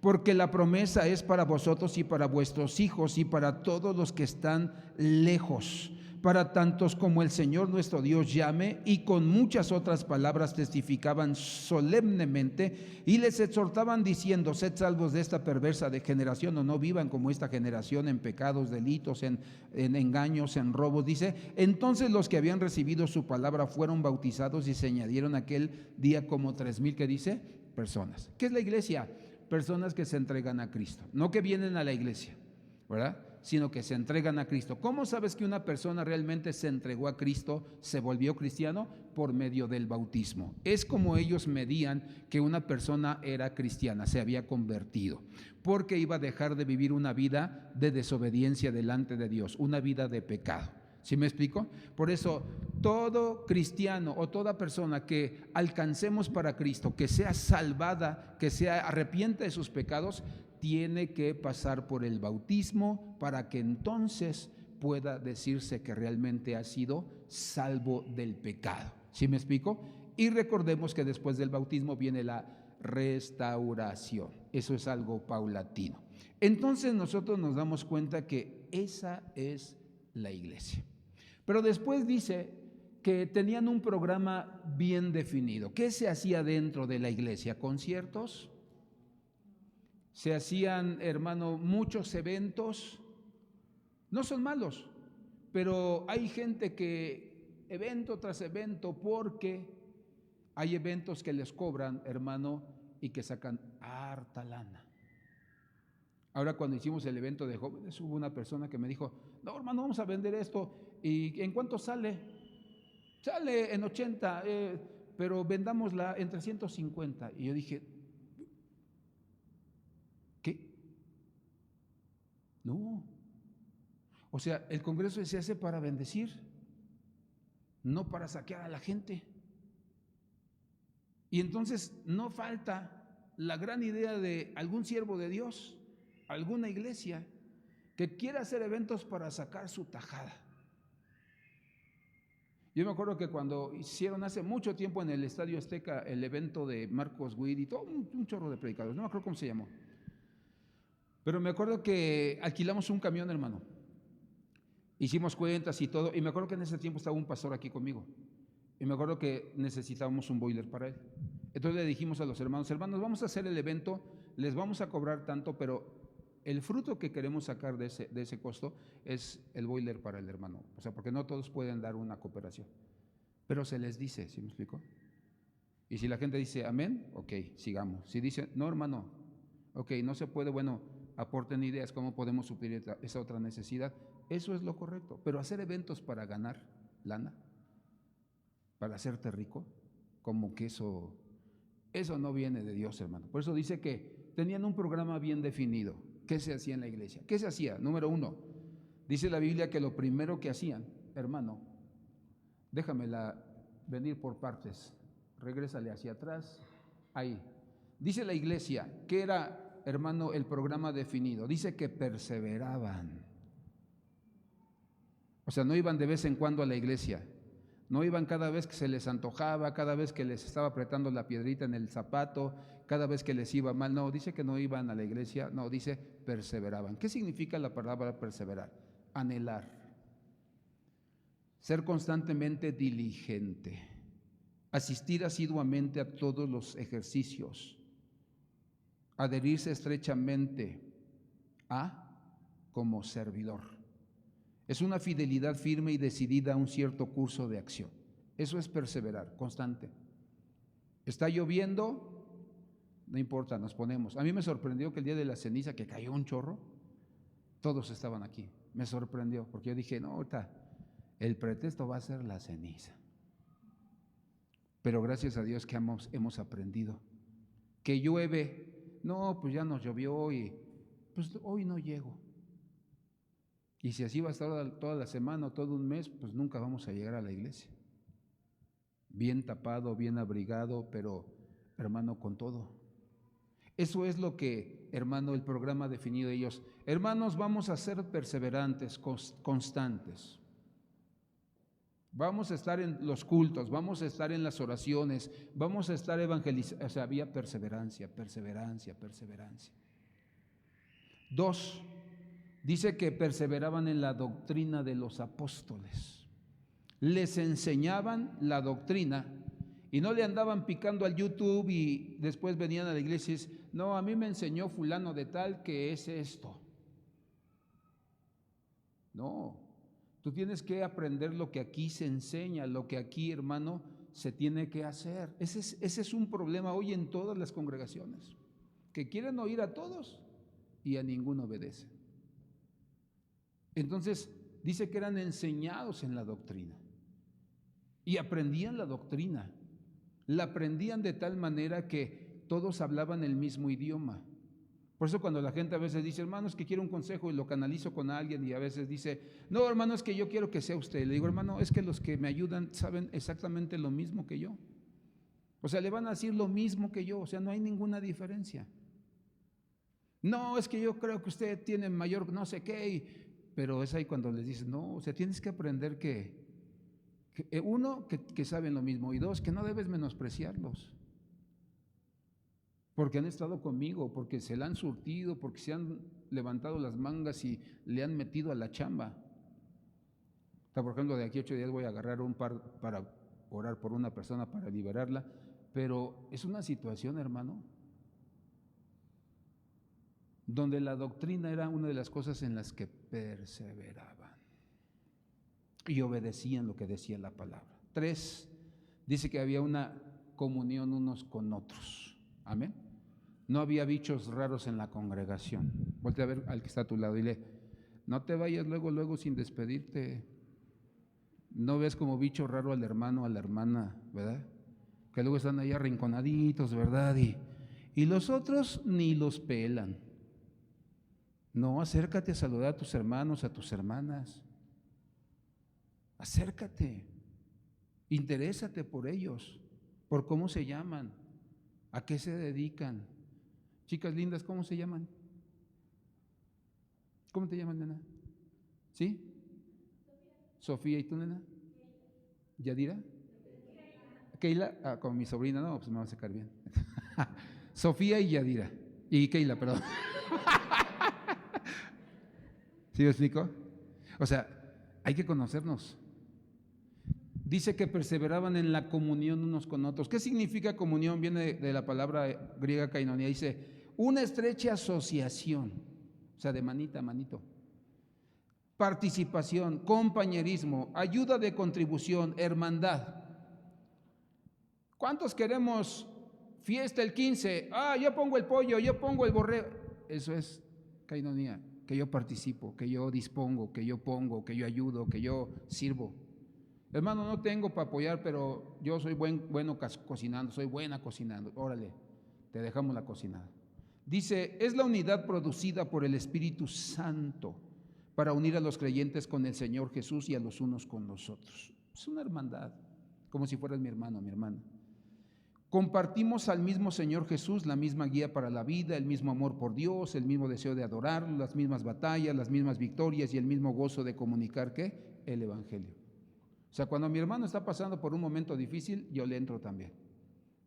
[SPEAKER 2] Porque la promesa es para vosotros y para vuestros hijos y para todos los que están lejos, para tantos como el Señor nuestro Dios llame. Y con muchas otras palabras testificaban solemnemente y les exhortaban diciendo, sed salvos de esta perversa generación, o no vivan como esta generación en pecados, delitos, en engaños, en robos. Dice, entonces los que habían recibido su palabra fueron bautizados y se añadieron aquel día como 3,000, ¿qué dice? Personas. ¿Qué es la iglesia? Personas que se entregan a Cristo, no que vienen a la iglesia, ¿verdad? sino que se entregan a Cristo. ¿Cómo sabes que una persona realmente se entregó a Cristo, se volvió cristiano? Por medio del bautismo. Es como ellos medían que una persona era cristiana, se había convertido, porque iba a dejar de vivir una vida de desobediencia delante de Dios, una vida de pecado. ¿Sí me explico? Por eso, todo cristiano o toda persona que alcancemos para Cristo, que sea salvada, que se arrepienta de sus pecados, tiene que pasar por el bautismo para que entonces pueda decirse que realmente ha sido salvo del pecado. ¿Sí me explico? Y recordemos que después del bautismo viene la restauración. Eso es algo paulatino. Entonces nosotros nos damos cuenta que esa es la iglesia. Pero después dice que tenían un programa bien definido. ¿Qué se hacía dentro de la iglesia? ¿Conciertos? Se hacían, hermano, muchos eventos. No son malos, pero hay gente que evento tras evento, porque hay eventos que les cobran, hermano, y que sacan harta lana. Ahora, cuando hicimos el evento de jóvenes, hubo una persona que me dijo: no, hermano, vamos a vender esto. ¿Y en cuánto sale? Sale en 80, pero vendámosla en 350. Y yo dije: ¿qué? No. O sea, el congreso se hace para bendecir, no para saquear a la gente. Y entonces no falta la gran idea de algún siervo de Dios, alguna iglesia, que quiera hacer eventos para sacar su tajada. Yo me acuerdo que cuando hicieron hace mucho tiempo en el Estadio Azteca el evento de Marcos Witt y todo un chorro de predicadores, no me acuerdo cómo se llamó, pero me acuerdo que alquilamos un camión, hermano, hicimos cuentas y todo, y me acuerdo que en ese tiempo estaba un pastor aquí conmigo, y me acuerdo que necesitábamos un boiler para él. Entonces le dijimos a los hermanos: vamos a hacer el evento, les vamos a cobrar tanto, pero el fruto que queremos sacar de ese costo es el boiler para el hermano. O sea, porque no todos pueden dar una cooperación, pero se les dice, ¿sí me explico? Y si la gente dice amén, ok, sigamos. Si dice no, hermano, ok, no se puede, bueno, aporten ideas, ¿cómo podemos suplir esa otra necesidad? Eso es lo correcto. Pero hacer eventos para ganar lana, para hacerte rico, como que eso no viene de Dios, hermano. Por eso dice que tenían un programa bien definido. ¿Qué se hacía en la iglesia? ¿Qué se hacía? Número 1, dice la Biblia que lo primero que hacían, hermano, déjamela venir por partes, regrésale hacia atrás, ahí. Dice la iglesia que era, hermano, el programa definido. Dice que perseveraban. O sea, no iban de vez en cuando a la iglesia. No iban cada vez que se les antojaba, cada vez que les estaba apretando la piedrita en el zapato, cada vez que les iba mal. No, dice que no iban a la iglesia, no, dice perseveraban. ¿Qué significa la palabra perseverar? Anhelar. Ser constantemente diligente. Asistir asiduamente a todos los ejercicios. Adherirse estrechamente a como servidor. Es una fidelidad firme y decidida a un cierto curso de acción. Eso es perseverar, constante. Está lloviendo, no importa, nos ponemos. A mí me sorprendió que el día de la ceniza, que cayó un chorro, todos estaban aquí. Me sorprendió, porque yo dije, no, ahorita el pretexto va a ser la ceniza. Pero gracias a Dios que hemos aprendido. Que llueve, no, pues ya nos llovió y pues hoy no llego. Y si así va a estar toda la semana o todo un mes, pues nunca vamos a llegar a la iglesia. Bien tapado, bien abrigado, pero hermano, con todo. Eso es lo que, hermano, el programa ha definido ellos. Hermanos, vamos a ser perseverantes, constantes. Vamos a estar en los cultos, vamos a estar en las oraciones, vamos a estar evangelizando. O sea, había perseverancia. 2, dice que perseveraban en la doctrina de los apóstoles. Les enseñaban la doctrina y no le andaban picando al YouTube y después venían a la iglesia y dicen, no, a mí me enseñó fulano de tal que es esto. No, tú tienes que aprender lo que aquí se enseña, lo que aquí, hermano, se tiene que hacer. Ese es un problema hoy en todas las congregaciones, que quieren oír a todos y a ninguno obedecen. Entonces, dice que eran enseñados en la doctrina y aprendían la doctrina. La aprendían de tal manera que todos hablaban el mismo idioma. Por eso cuando la gente a veces dice, hermano, es que quiero un consejo y lo canalizo con alguien, y a veces dice, no, hermano, es que yo quiero que sea usted. Le digo, hermano, es que los que me ayudan saben exactamente lo mismo que yo. O sea, le van a decir lo mismo que yo, o sea, no hay ninguna diferencia. No, es que yo creo que usted tiene mayor no sé qué, pero es ahí cuando les dices, no, o sea, tienes que aprender que uno, que saben lo mismo, y dos, que no debes menospreciarlos. Porque han estado conmigo, porque se la han surtido, porque se han levantado las mangas y le han metido a la chamba. Por ejemplo, de aquí a 8 días voy a agarrar un par para orar por una persona para liberarla, pero es una situación, hermano, donde la doctrina era una de las cosas en las que perseveraban y obedecían lo que decía la palabra. 3, dice que había una comunión unos con otros. Amén. No había bichos raros en la congregación. Voltea a ver al que está a tu lado y dile, no te vayas luego sin despedirte. No ves como bicho raro al hermano o a la hermana, ¿verdad? Que luego están ahí arrinconaditos, ¿verdad? Y los otros ni los pelan. No, acércate a saludar a tus hermanos, a tus hermanas. Acércate. Interésate por ellos, por cómo se llaman, a qué se dedican. Chicas lindas, ¿cómo se llaman? ¿Cómo te llaman, nena? ¿Sí? Sofía, ¿y tú, nena? ¿Yadira? Keila, con mi sobrina, no, pues me va a sacar bien. Sofía y Yadira. Y Keila, perdón. ¿Sí me explico? O sea, hay que conocernos. Dice que perseveraban en la comunión unos con otros. ¿Qué significa comunión? Viene de la palabra griega koinonia. Dice, una estrecha asociación, o sea, de manita a manito. Participación, compañerismo, ayuda de contribución, hermandad. ¿Cuántos queremos fiesta el 15? Yo pongo el pollo, yo pongo el borrego. Eso es koinonia, que yo participo, que yo dispongo, que yo pongo, que yo ayudo, que yo sirvo. Hermano, no tengo para apoyar, pero yo soy bueno cocinando, soy buena cocinando. Órale, te dejamos la cocinada. Dice, es la unidad producida por el Espíritu Santo para unir a los creyentes con el Señor Jesús y a los unos con los otros. Es una hermandad, como si fueras mi hermano, mi hermana. Compartimos al mismo Señor Jesús, la misma guía para la vida, el mismo amor por Dios, el mismo deseo de adorarlo, las mismas batallas, las mismas victorias y el mismo gozo de comunicar, ¿qué? El Evangelio. O sea, cuando mi hermano está pasando por un momento difícil, yo le entro también.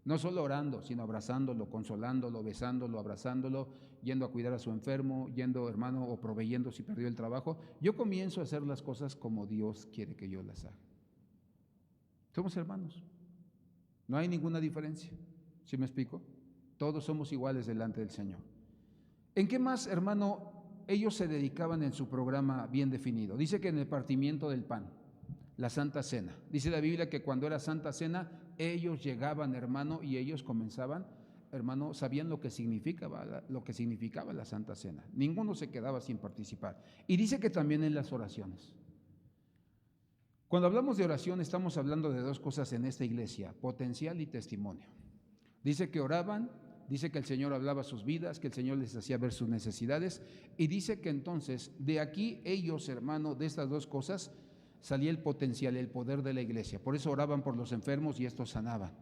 [SPEAKER 2] No solo orando, sino abrazándolo, consolándolo, besándolo, abrazándolo, yendo a cuidar a su enfermo, yendo, hermano, o proveyendo si perdió el trabajo. Yo comienzo a hacer las cosas como Dios quiere que yo las haga. Somos hermanos. No hay ninguna diferencia. ¿Sí me explico? Todos somos iguales delante del Señor. ¿En qué más, hermano, ellos se dedicaban en su programa bien definido? Dice que en el partimiento del pan, la Santa Cena. Dice la Biblia que cuando era Santa Cena, ellos llegaban, hermano, y ellos comenzaban, hermano, sabían lo que significaba la Santa Cena. Ninguno se quedaba sin participar. Y dice que también en las oraciones. Cuando hablamos de oración, estamos hablando de dos cosas en esta iglesia, potencial y testimonio. Dice que oraban, dice que el Señor hablaba sus vidas, que el Señor les hacía ver sus necesidades, y dice que entonces, de aquí ellos, hermano, de estas dos cosas, salía el potencial, el poder de la iglesia. Por eso oraban por los enfermos y estos sanaban.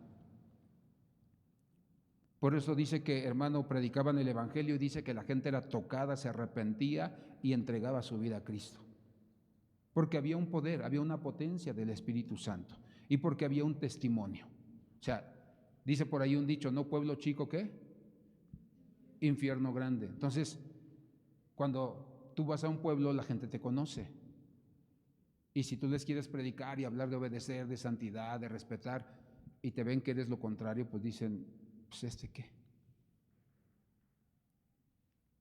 [SPEAKER 2] Por eso dice que, hermano, predicaban el Evangelio y dice que la gente era tocada, se arrepentía y entregaba su vida a Cristo. Porque había un poder, había una potencia del Espíritu Santo y porque había un testimonio. O sea, dice por ahí un dicho, ¿no? Pueblo chico, ¿qué? Infierno grande. Entonces, cuando tú vas a un pueblo, la gente te conoce. Y si tú les quieres predicar y hablar de obedecer, de santidad, de respetar, y te ven que eres lo contrario, pues dicen, pues ¿este qué?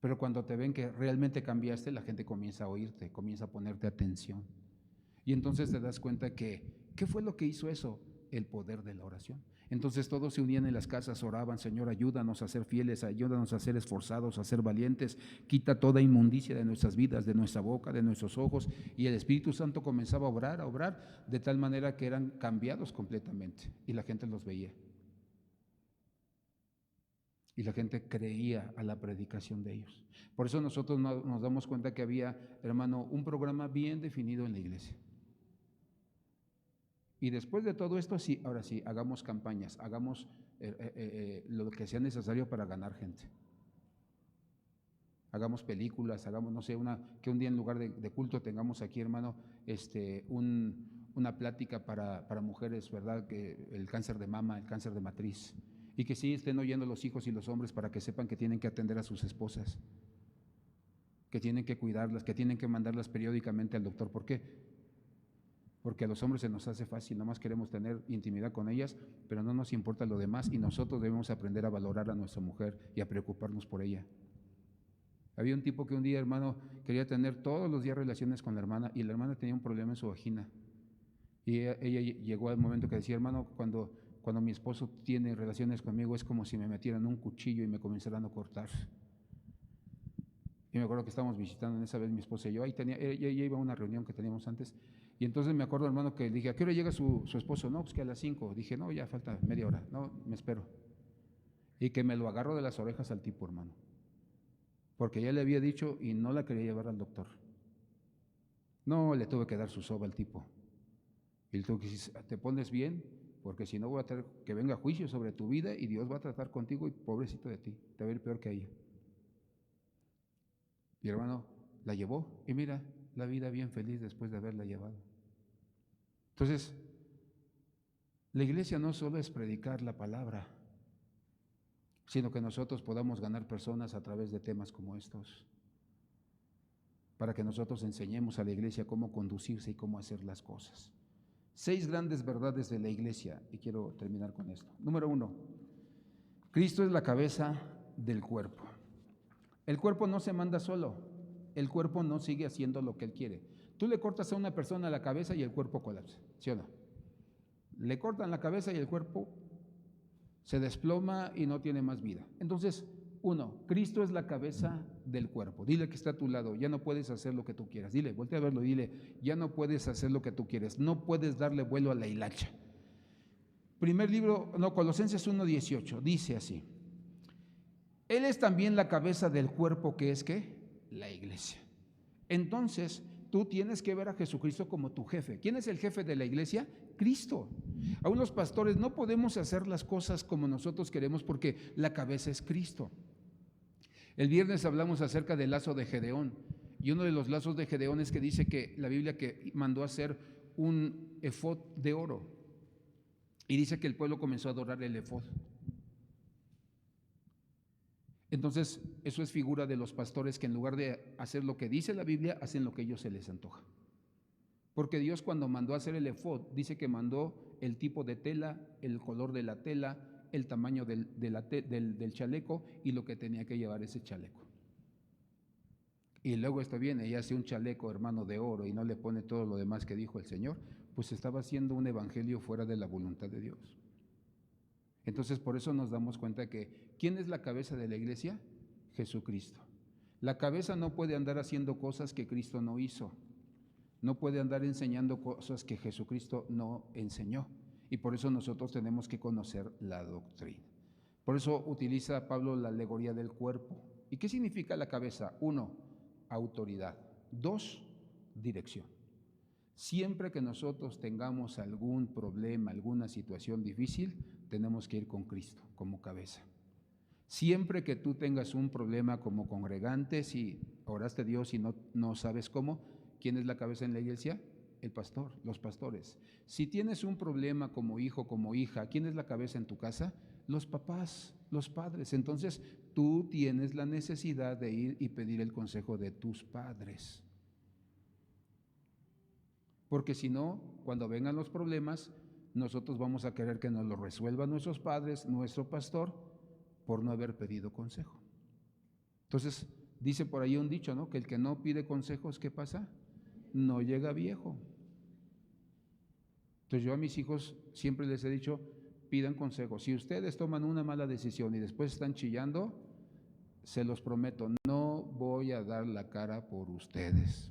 [SPEAKER 2] Pero cuando te ven que realmente cambiaste, la gente comienza a oírte, comienza a ponerte atención. Y entonces te das cuenta que, ¿qué fue lo que hizo eso? El poder de la oración. Entonces todos se unían en las casas, oraban: Señor, ayúdanos a ser fieles, ayúdanos a ser esforzados, a ser valientes, quita toda inmundicia de nuestras vidas, de nuestra boca, de nuestros ojos. Y el Espíritu Santo comenzaba a obrar, de tal manera que eran cambiados completamente, y la gente los veía. Y la gente creía a la predicación de ellos. Por eso nosotros nos damos cuenta que había, hermano, un programa bien definido en la iglesia. Y después de todo esto, sí, ahora sí, hagamos campañas, hagamos lo que sea necesario para ganar gente. Hagamos películas, hagamos, no sé, que un día en lugar de culto tengamos aquí, hermano, una plática para mujeres, ¿verdad? Que el cáncer de mama, el cáncer de matriz. Y que sí estén oyendo los hijos y los hombres para que sepan que tienen que atender a sus esposas, que tienen que cuidarlas, que tienen que mandarlas periódicamente al doctor. ¿Por qué? Porque a los hombres se nos hace fácil, nomás queremos tener intimidad con ellas, pero no nos importa lo demás, y nosotros debemos aprender a valorar a nuestra mujer y a preocuparnos por ella. Había un tipo que un día, hermano, quería tener todos los días relaciones con la hermana, y la hermana tenía un problema en su vagina. Y ella llegó al momento que decía: hermano, cuando mi esposo tiene relaciones conmigo es como si me metieran un cuchillo y me comenzaran a cortar. Y me acuerdo que estábamos visitando en esa vez mi esposa y yo, ella iba a una reunión que teníamos antes, y entonces me acuerdo, hermano, que le dije: ¿a qué hora llega su esposo? No, pues que a las 5. Dije: no, ya falta media hora, no, me espero. Y que me lo agarro de las orejas al tipo, hermano, porque ya le había dicho y no la quería llevar al doctor. No, le tuve que dar su soba al tipo. Y le tuve que decir: te pones bien, porque si no voy a tener que venga juicio sobre tu vida y Dios va a tratar contigo, y pobrecito de ti, te va a ir peor que a ella. Y hermano, la llevó, y mira, la vida bien feliz después de haberla llevado. Entonces, la iglesia no solo es predicar la palabra, sino que nosotros podamos ganar personas a través de temas como estos, para que nosotros enseñemos a la iglesia cómo conducirse y cómo hacer las cosas. 6 grandes verdades de la iglesia, y quiero terminar con esto. Número 1, Cristo es la cabeza del cuerpo. El cuerpo no se manda solo, el cuerpo no sigue haciendo lo que él quiere. Tú le cortas a una persona la cabeza y el cuerpo colapsa, ¿sí o no? Le cortan la cabeza y el cuerpo se desploma y no tiene más vida. Entonces, 1, Cristo es la cabeza del cuerpo. Dile que está a tu lado: ya no puedes hacer lo que tú quieras. Dile, voltea a verlo, dile: ya no puedes hacer lo que tú quieres, no puedes darle vuelo a la hilacha. Colosenses 1:18, dice así: Él es también la cabeza del cuerpo, que es ¿qué? La iglesia. Entonces, tú tienes que ver a Jesucristo como tu jefe. ¿Quién es el jefe de la iglesia? Cristo. Aún los pastores no podemos hacer las cosas como nosotros queremos, porque la cabeza es Cristo. El viernes hablamos acerca del lazo de Gedeón, y uno de los lazos de Gedeón es que dice que la Biblia que mandó a hacer un efod de oro, y dice que el pueblo comenzó a adorar el efod. Entonces, eso es figura de los pastores, que en lugar de hacer lo que dice la Biblia, hacen lo que a ellos se les antoja. Porque Dios, cuando mandó a hacer el efod, dice que mandó el tipo de tela, el color de la tela, el tamaño del chaleco y lo que tenía que llevar ese chaleco. Y luego esto viene y hace un chaleco, hermano, de oro, y no le pone todo lo demás que dijo el Señor, pues estaba haciendo un evangelio fuera de la voluntad de Dios. Entonces, por eso nos damos cuenta que ¿quién es la cabeza de la iglesia? Jesucristo. La cabeza no puede andar haciendo cosas que Cristo no hizo, no puede andar enseñando cosas que Jesucristo no enseñó, y por eso nosotros tenemos que conocer la doctrina. Por eso utiliza Pablo la alegoría del cuerpo. ¿Y qué significa la cabeza? 1, autoridad. 2, dirección. Siempre que nosotros tengamos algún problema, alguna situación difícil, tenemos que ir con Cristo como cabeza. Siempre que tú tengas un problema como congregante, si oraste a Dios y no sabes cómo, ¿quién es la cabeza en la iglesia? El pastor, los pastores. Si tienes un problema como hijo, como hija, ¿quién es la cabeza en tu casa? Los papás, los padres. Entonces tú tienes la necesidad de ir y pedir el consejo de tus padres. Porque si no, cuando vengan los problemas, nosotros vamos a querer que nos lo resuelvan nuestros padres, nuestro pastor, por no haber pedido consejo. Entonces, dice por ahí un dicho, ¿no? Que el que no pide consejos, ¿qué pasa? No llega viejo. Entonces yo a mis hijos siempre les he dicho: pidan consejo. Si ustedes toman una mala decisión y después están chillando, se los prometo, no voy a dar la cara por ustedes,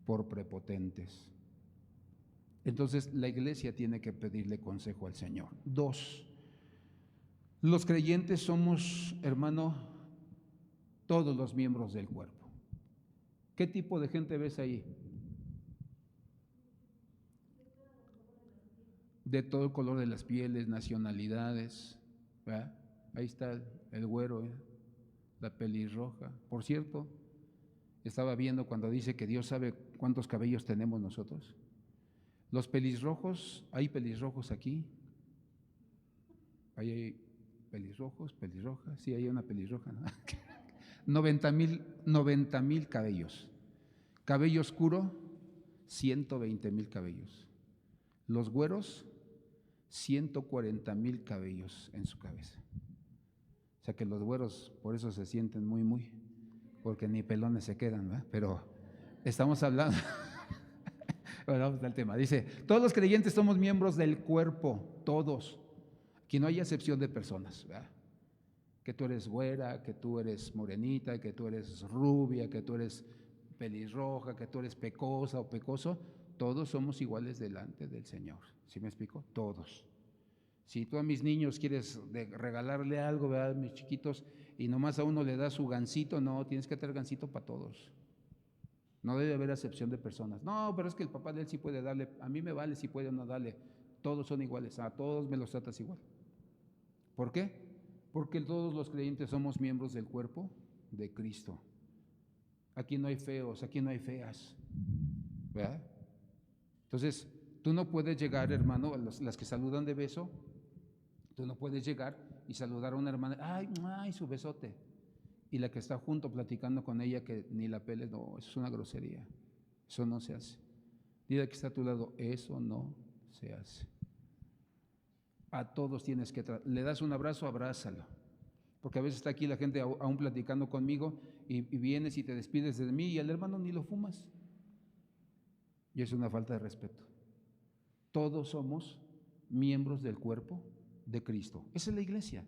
[SPEAKER 2] por prepotentes. Entonces la iglesia tiene que pedirle consejo al Señor. 2, los creyentes somos, hermano, todos los miembros del cuerpo. ¿Qué tipo de gente ves ahí? De todo el color de las pieles, nacionalidades, ¿verdad? Ahí está el güero, la pelirroja. Por cierto, estaba viendo cuando dice que Dios sabe cuántos cabellos tenemos nosotros. Los pelirrojos, hay pelirrojos aquí. Ahí hay pelirrojos, pelirrojas, sí, hay una pelirroja, ¿no? 90,000 cabellos. Cabello oscuro, 120,000 cabellos. Los güeros, 140,000 cabellos en su cabeza. O sea que los güeros por eso se sienten muy, porque ni pelones se quedan, ¿verdad? Pero estamos hablando, bueno, vamos al tema. Dice, todos los creyentes somos miembros del cuerpo, todos. Aquí no hay excepción de personas, ¿verdad? Que tú eres güera, que tú eres morenita, que tú eres rubia, que tú eres pelirroja, que tú eres pecosa o pecoso, todos somos iguales delante del Señor. ¿Sí me explico? Todos. Si tú a mis niños quieres regalarle algo, ¿verdad? Mis chiquitos, y nomás a uno le das su gansito, no, tienes que tener gansito para todos. No debe haber excepción de personas. No, pero es que el papá de él sí puede darle, a mí me vale si puede o no darle. Todos son iguales, a todos me los tratas igual. ¿Por qué? Porque todos los creyentes somos miembros del cuerpo de Cristo. Aquí no hay feos, aquí no hay feas, ¿verdad? Entonces, tú no puedes llegar, hermano, las que saludan de beso, tú no puedes llegar y saludar a una hermana, ay, su besote. Y la que está junto platicando con ella que ni la pele, no, eso es una grosería, eso no se hace. Dile que está a tu lado, eso no se hace. A todos tienes que le das un abrazo, abrázalo. Porque a veces está aquí la gente aún platicando conmigo y vienes y te despides de mí y al hermano ni lo fumas. Y es una falta de respeto. Todos somos miembros del cuerpo de Cristo. Esa es la iglesia.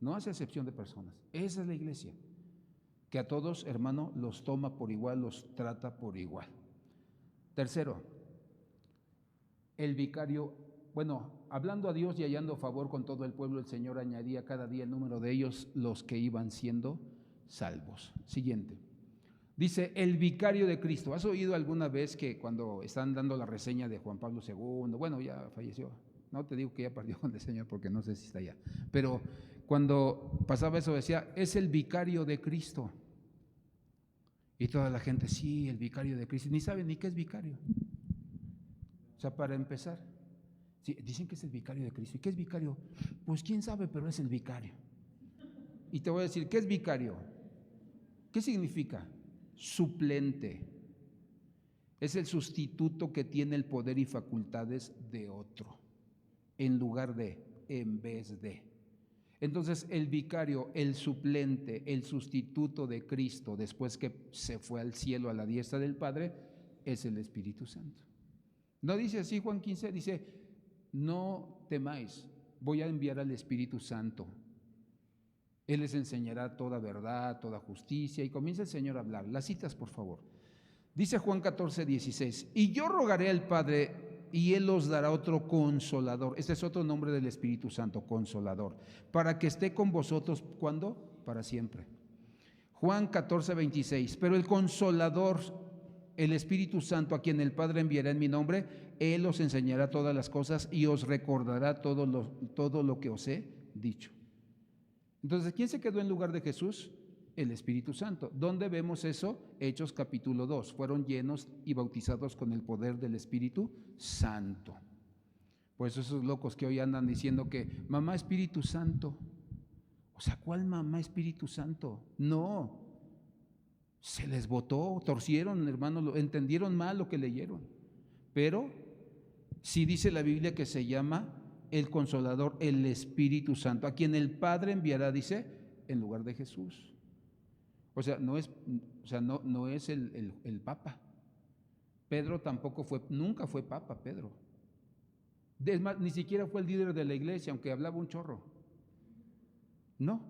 [SPEAKER 2] No hace excepción de personas. Esa es la iglesia. Que a todos, hermano, los toma por igual, los trata por igual. Tercero, el vicario, hablando a Dios y hallando favor con todo el pueblo, el Señor añadía cada día el número de ellos, los que iban siendo salvos. Siguiente. Dice, el vicario de Cristo. ¿Has oído alguna vez que cuando están dando la reseña de Juan Pablo II, bueno, ya falleció, no te digo que ya partió con el Señor porque no sé si está allá, pero cuando pasaba eso decía, es el vicario de Cristo. Y toda la gente, sí, el vicario de Cristo, ni saben ni qué es vicario. O sea, para empezar, sí, dicen que es el vicario de Cristo. ¿Y qué es vicario? Pues quién sabe, pero es el vicario. Y te voy a decir, ¿qué es vicario? ¿Qué significa? Suplente. Es el sustituto que tiene el poder y facultades de otro, en lugar de, en vez de. Entonces el vicario, el suplente, el sustituto de Cristo, después que se fue al cielo a la diestra del Padre, es el Espíritu Santo. No dice así Juan 15, dice, no temáis, voy a enviar al Espíritu Santo. Él les enseñará toda verdad, toda justicia, y comienza el Señor a hablar. Las citas, por favor. Dice Juan 14, 16, y yo rogaré al Padre y Él os dará otro consolador. Este es otro nombre del Espíritu Santo, consolador, para que esté con vosotros, ¿cuándo? Para siempre. Juan 14, 26, pero el consolador, el Espíritu Santo, a quien el Padre enviará en mi nombre, Él os enseñará todas las cosas y os recordará todo lo que os he dicho. Entonces, ¿quién se quedó en lugar de Jesús? El Espíritu Santo. ¿Dónde vemos eso? Hechos capítulo 2. Fueron llenos y bautizados con el poder del Espíritu Santo. Por eso esos locos que hoy andan diciendo que mamá Espíritu Santo. O sea, ¿cuál mamá Espíritu Santo? No. Se les botó, torcieron, hermanos, entendieron mal lo que leyeron. Pero sí dice la Biblia que se llama el Consolador, el Espíritu Santo, a quien el Padre enviará, dice, en lugar de Jesús. O sea, no es el Papa. Pedro tampoco fue, nunca fue Papa, Pedro. Es más, ni siquiera fue el líder de la iglesia, aunque hablaba un chorro. No.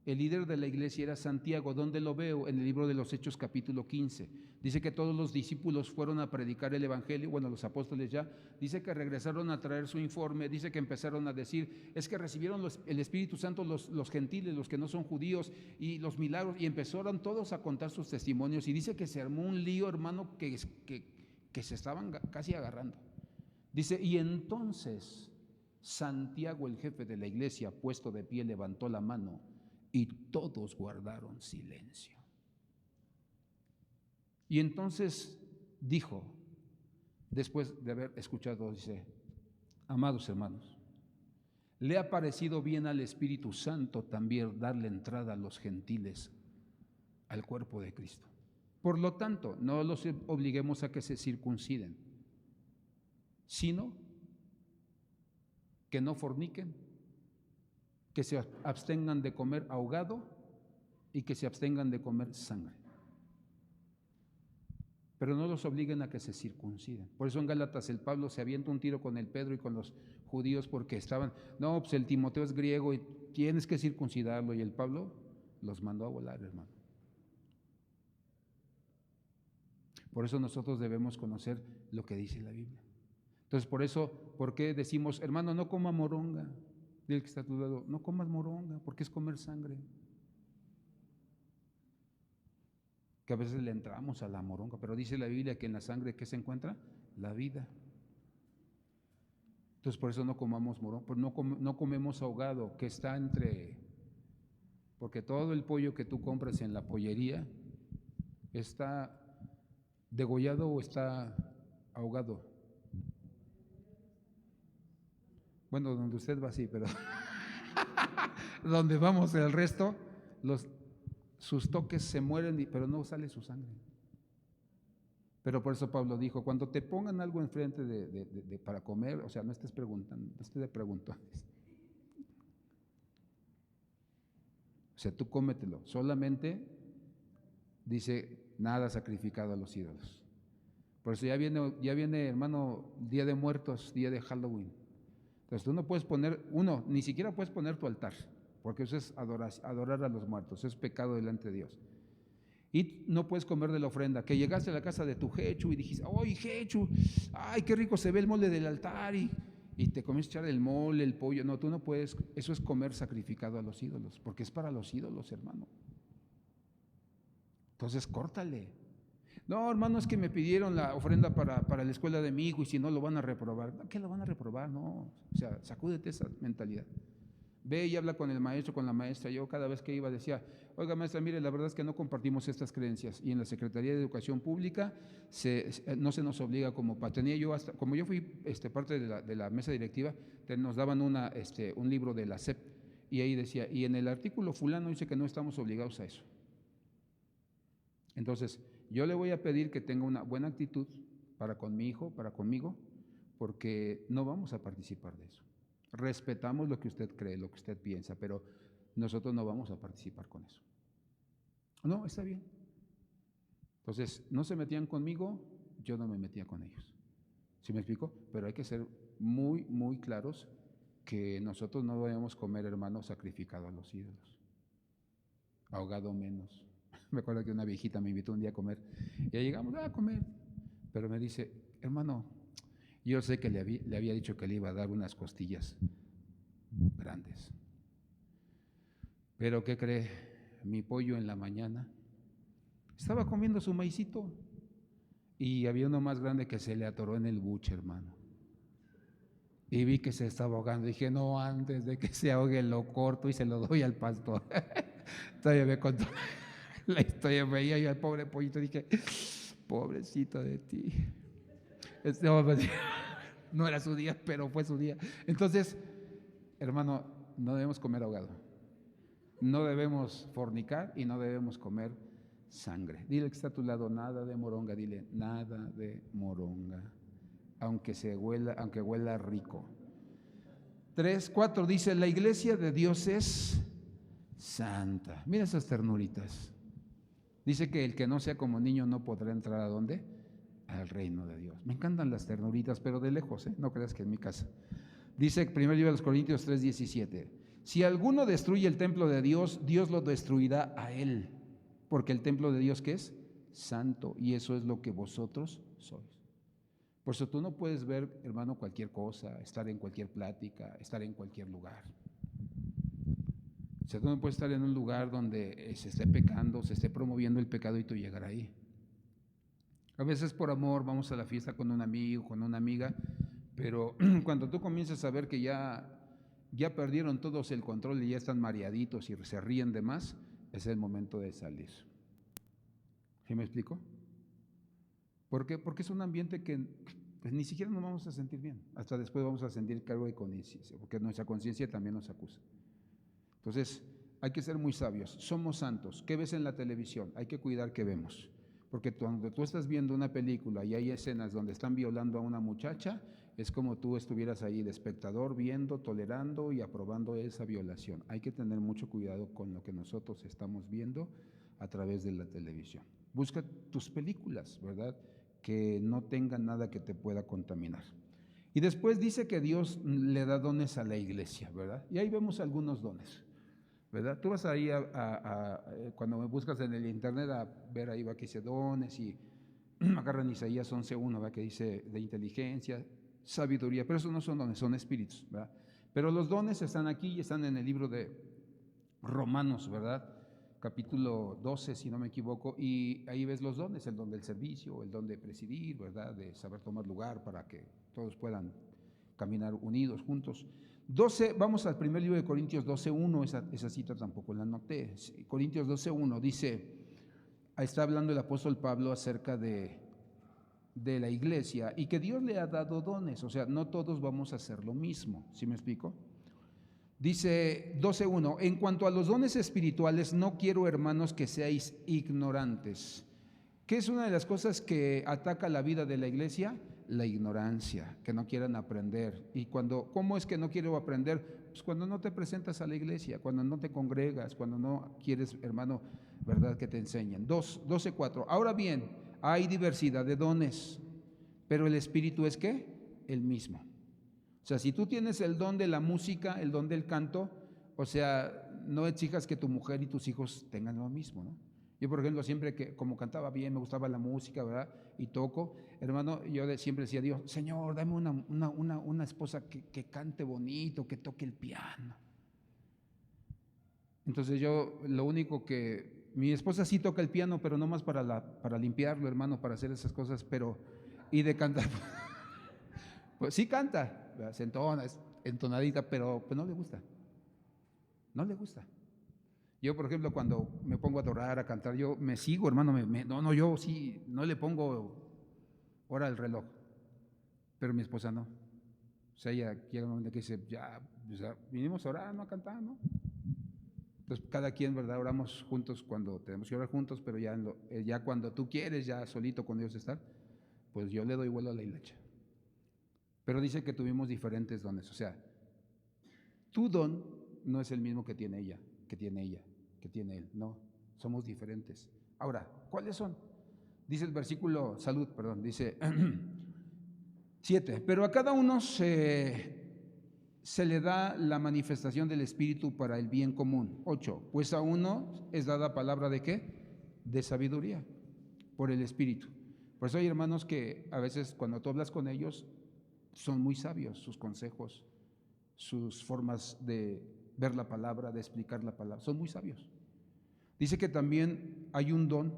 [SPEAKER 2] El líder de la iglesia era Santiago. ¿Dónde lo veo? En el libro de los Hechos capítulo 15. Dice que todos los discípulos fueron a predicar el evangelio, bueno, los apóstoles ya. Dice que regresaron a traer su informe. Dice que empezaron a decir, es que recibieron el Espíritu Santo los gentiles, los que no son judíos, y los milagros. Y empezaron todos a contar sus testimonios. Y dice que se armó un lío, hermano, que se estaban casi agarrando. Dice, y entonces Santiago, el jefe de la iglesia, puesto de pie, levantó la mano y todos guardaron silencio. Y entonces dijo, después de haber escuchado, dice, amados hermanos, le ha parecido bien al Espíritu Santo también darle entrada a los gentiles al cuerpo de Cristo. Por lo tanto, no los obliguemos a que se circunciden, sino que no forniquen, que se abstengan de comer ahogado y que se abstengan de comer sangre. Pero no los obliguen a que se circunciden. Por eso en Gálatas el Pablo se avienta un tiro con el Pedro y con los judíos porque estaban, no, pues el Timoteo es griego y tienes que circuncidarlo, y el Pablo los mandó a volar, hermano. Por eso nosotros debemos conocer lo que dice la Biblia. Entonces, por eso, ¿por qué decimos, hermano, no coma moronga? Dile que está a tu lado, no comas moronga, porque es comer sangre. Que a veces le entramos a la moronga, pero dice la Biblia que en la sangre, ¿qué se encuentra? La vida. Entonces, por eso no comamos moronga, pues no comemos ahogado, que está entre, porque todo el pollo que tú compras en la pollería está degollado o está ahogado. Bueno, donde usted va así, pero donde vamos el resto, sus toques se mueren, pero no sale su sangre. Pero por eso Pablo dijo, cuando te pongan algo enfrente para comer, o sea, no estés preguntando, no estés de preguntones. O sea, tú cómetelo, solamente dice, nada sacrificado a los ídolos. Por eso ya viene, hermano, Día de Muertos, Día de Halloween. Entonces tú no puedes poner, ni siquiera puedes poner tu altar, porque eso es adorar a los muertos, eso es pecado delante de Dios. Y no puedes comer de la ofrenda, que llegaste a la casa de tu jechu y dijiste, ¡ay, jechu! ¡Ay, qué rico se ve el mole del altar! Y te comes echar el mole, el pollo. No, tú no puedes, eso es comer sacrificado a los ídolos, porque es para los ídolos, hermano. Entonces, córtale. No, hermano, es que me pidieron la ofrenda para la escuela de mi hijo y si no lo van a reprobar. ¿Qué lo van a reprobar? No, o sea, sacúdete esa mentalidad. Ve y habla con el maestro, con la maestra. Yo cada vez que iba decía, oiga maestra, mire, la verdad es que no compartimos estas creencias y en la Secretaría de Educación Pública no se nos obliga como tenía yo hasta, como yo fui parte de la mesa directiva, nos daban un libro de la SEP y ahí decía, y en el artículo fulano dice que no estamos obligados a eso. Entonces, yo le voy a pedir que tenga una buena actitud para con mi hijo, para conmigo, porque no vamos a participar de eso. Respetamos lo que usted cree, lo que usted piensa, pero nosotros no vamos a participar con eso. No, está bien. Entonces, no se metían conmigo, yo no me metía con ellos. ¿Sí me explico? Pero hay que ser muy, muy claros que nosotros no debemos comer, hermano, sacrificado a los ídolos. Ahogado menos. Me acuerdo que una viejita me invitó un día a comer y ya llegamos a comer, pero me dice, hermano, yo sé que le había dicho que le iba a dar unas costillas grandes, pero ¿qué cree? Mi pollo en la mañana estaba comiendo su maicito y había uno más grande que se le atoró en el buche, hermano, y vi que se estaba ahogando. Dije, no, antes de que se ahogue lo corto y se lo doy al pastor. Todavía me contó la historia, veía yo al pobre pollito, dije, pobrecito de ti. No era su día, pero fue su día. Entonces, hermano, no debemos comer ahogado. No debemos fornicar y no debemos comer sangre. Dile que está a tu lado, nada de moronga, dile, nada de moronga, aunque huela rico. 4 dice, la iglesia de Dios es santa. Mira esas ternuritas. Dice que el que no sea como niño no podrá entrar ¿a dónde? al reino de Dios. Me encantan las ternuritas, pero de lejos, no creas que en mi casa. Dice 1 libro de los Corintios 3:17, si alguno destruye el templo de Dios, Dios lo destruirá a él, porque el templo de Dios, ¿qué es? Santo, y eso es lo que vosotros sois. Por eso tú no puedes ver, hermano, cualquier cosa, estar en cualquier plática, estar en cualquier lugar. O sea, tú no puedes estar en un lugar donde se esté pecando, se esté promoviendo el pecado y tú llegar ahí. A veces por amor vamos a la fiesta con un amigo, con una amiga, pero cuando tú comienzas a ver que ya perdieron todos el control y ya están mareaditos y se ríen de más, es el momento de salir. ¿Sí me explico? ¿Por qué? Porque es un ambiente que pues, ni siquiera nos vamos a sentir bien. Hasta después vamos a sentir cargo de conciencia, porque nuestra conciencia también nos acusa. Entonces, hay que ser muy sabios. Somos santos. ¿Qué ves en la televisión? Hay que cuidar qué vemos. Porque cuando tú estás viendo una película y hay escenas donde están violando a una muchacha, es como tú estuvieras ahí de espectador viendo, tolerando y aprobando esa violación. Hay que tener mucho cuidado con lo que nosotros estamos viendo a través de la televisión. Busca tus películas, ¿verdad? Que no tengan nada que te pueda contaminar. Y después dice que Dios le da dones a la iglesia, ¿verdad? Y ahí vemos algunos dones, ¿verdad? Tú vas ahí cuando me buscas en el internet a ver ahí va que dice dones y agarran Isaías 11:1, ¿verdad? Que dice de inteligencia, sabiduría, pero esos no son dones, son espíritus, ¿verdad? Pero los dones están aquí y están en el libro de Romanos, ¿verdad? Capítulo 12, si no me equivoco, y ahí ves los dones, el don del servicio, el don de presidir, ¿verdad? De saber tomar lugar para que todos puedan caminar unidos, juntos. 12, vamos al primer libro de Corintios 12:1, esa cita tampoco la anoté. Corintios 12:1 dice, está hablando el apóstol Pablo acerca de la iglesia y que Dios le ha dado dones, o sea, no todos vamos a hacer lo mismo, ¿sí me explico? Dice 12:1, en cuanto a los dones espirituales, no quiero, hermanos, que seáis ignorantes. ¿Qué es una de las cosas que ataca la vida de la iglesia? La ignorancia, que no quieran aprender. Y ¿cómo es que no quiero aprender? Pues cuando no te presentas a la iglesia, cuando no te congregas, cuando no quieres, hermano, ¿verdad? Que te enseñen. 12:4, ahora bien, hay diversidad de dones, pero el Espíritu es ¿qué? El mismo. O sea, si tú tienes el don de la música, el don del canto, o sea, no exijas que tu mujer y tus hijos tengan lo mismo, ¿no? Yo, por ejemplo, siempre que como cantaba bien, me gustaba la música, ¿verdad? Y toco, hermano, yo siempre decía a Dios, Señor, dame una esposa que cante bonito, que toque el piano. Entonces yo, lo único que, mi esposa sí toca el piano, pero no más para limpiarlo, hermano, para hacer esas cosas, pero, y de cantar, pues sí canta, se entona, es entonadita, pero pues no le gusta, no le gusta. Yo, por ejemplo, cuando me pongo a adorar, a cantar, yo me sigo, hermano, yo sí, no le pongo hora al reloj, pero mi esposa no. O sea, ella llega un momento que dice, ya, o sea, vinimos a orar, no a cantar, ¿no? Entonces, cada quien, ¿verdad? Oramos juntos cuando tenemos que orar juntos, pero ya cuando tú quieres, ya solito con Dios estar, pues yo le doy vuelo a la hilacha. Pero dice que tuvimos diferentes dones, o sea, tu don no es el mismo que tiene ella, que tiene él, no, somos diferentes. Ahora, ¿cuáles son? Dice el versículo, dice 7, pero a cada uno se le da la manifestación del Espíritu para el bien común. 8, pues a uno es dada palabra ¿de qué? De sabiduría, por el Espíritu. Por eso hay hermanos que a veces cuando tú hablas con ellos, son muy sabios, sus consejos, sus formas de ver la palabra, de explicar la palabra, son muy sabios. Dice que también hay un don,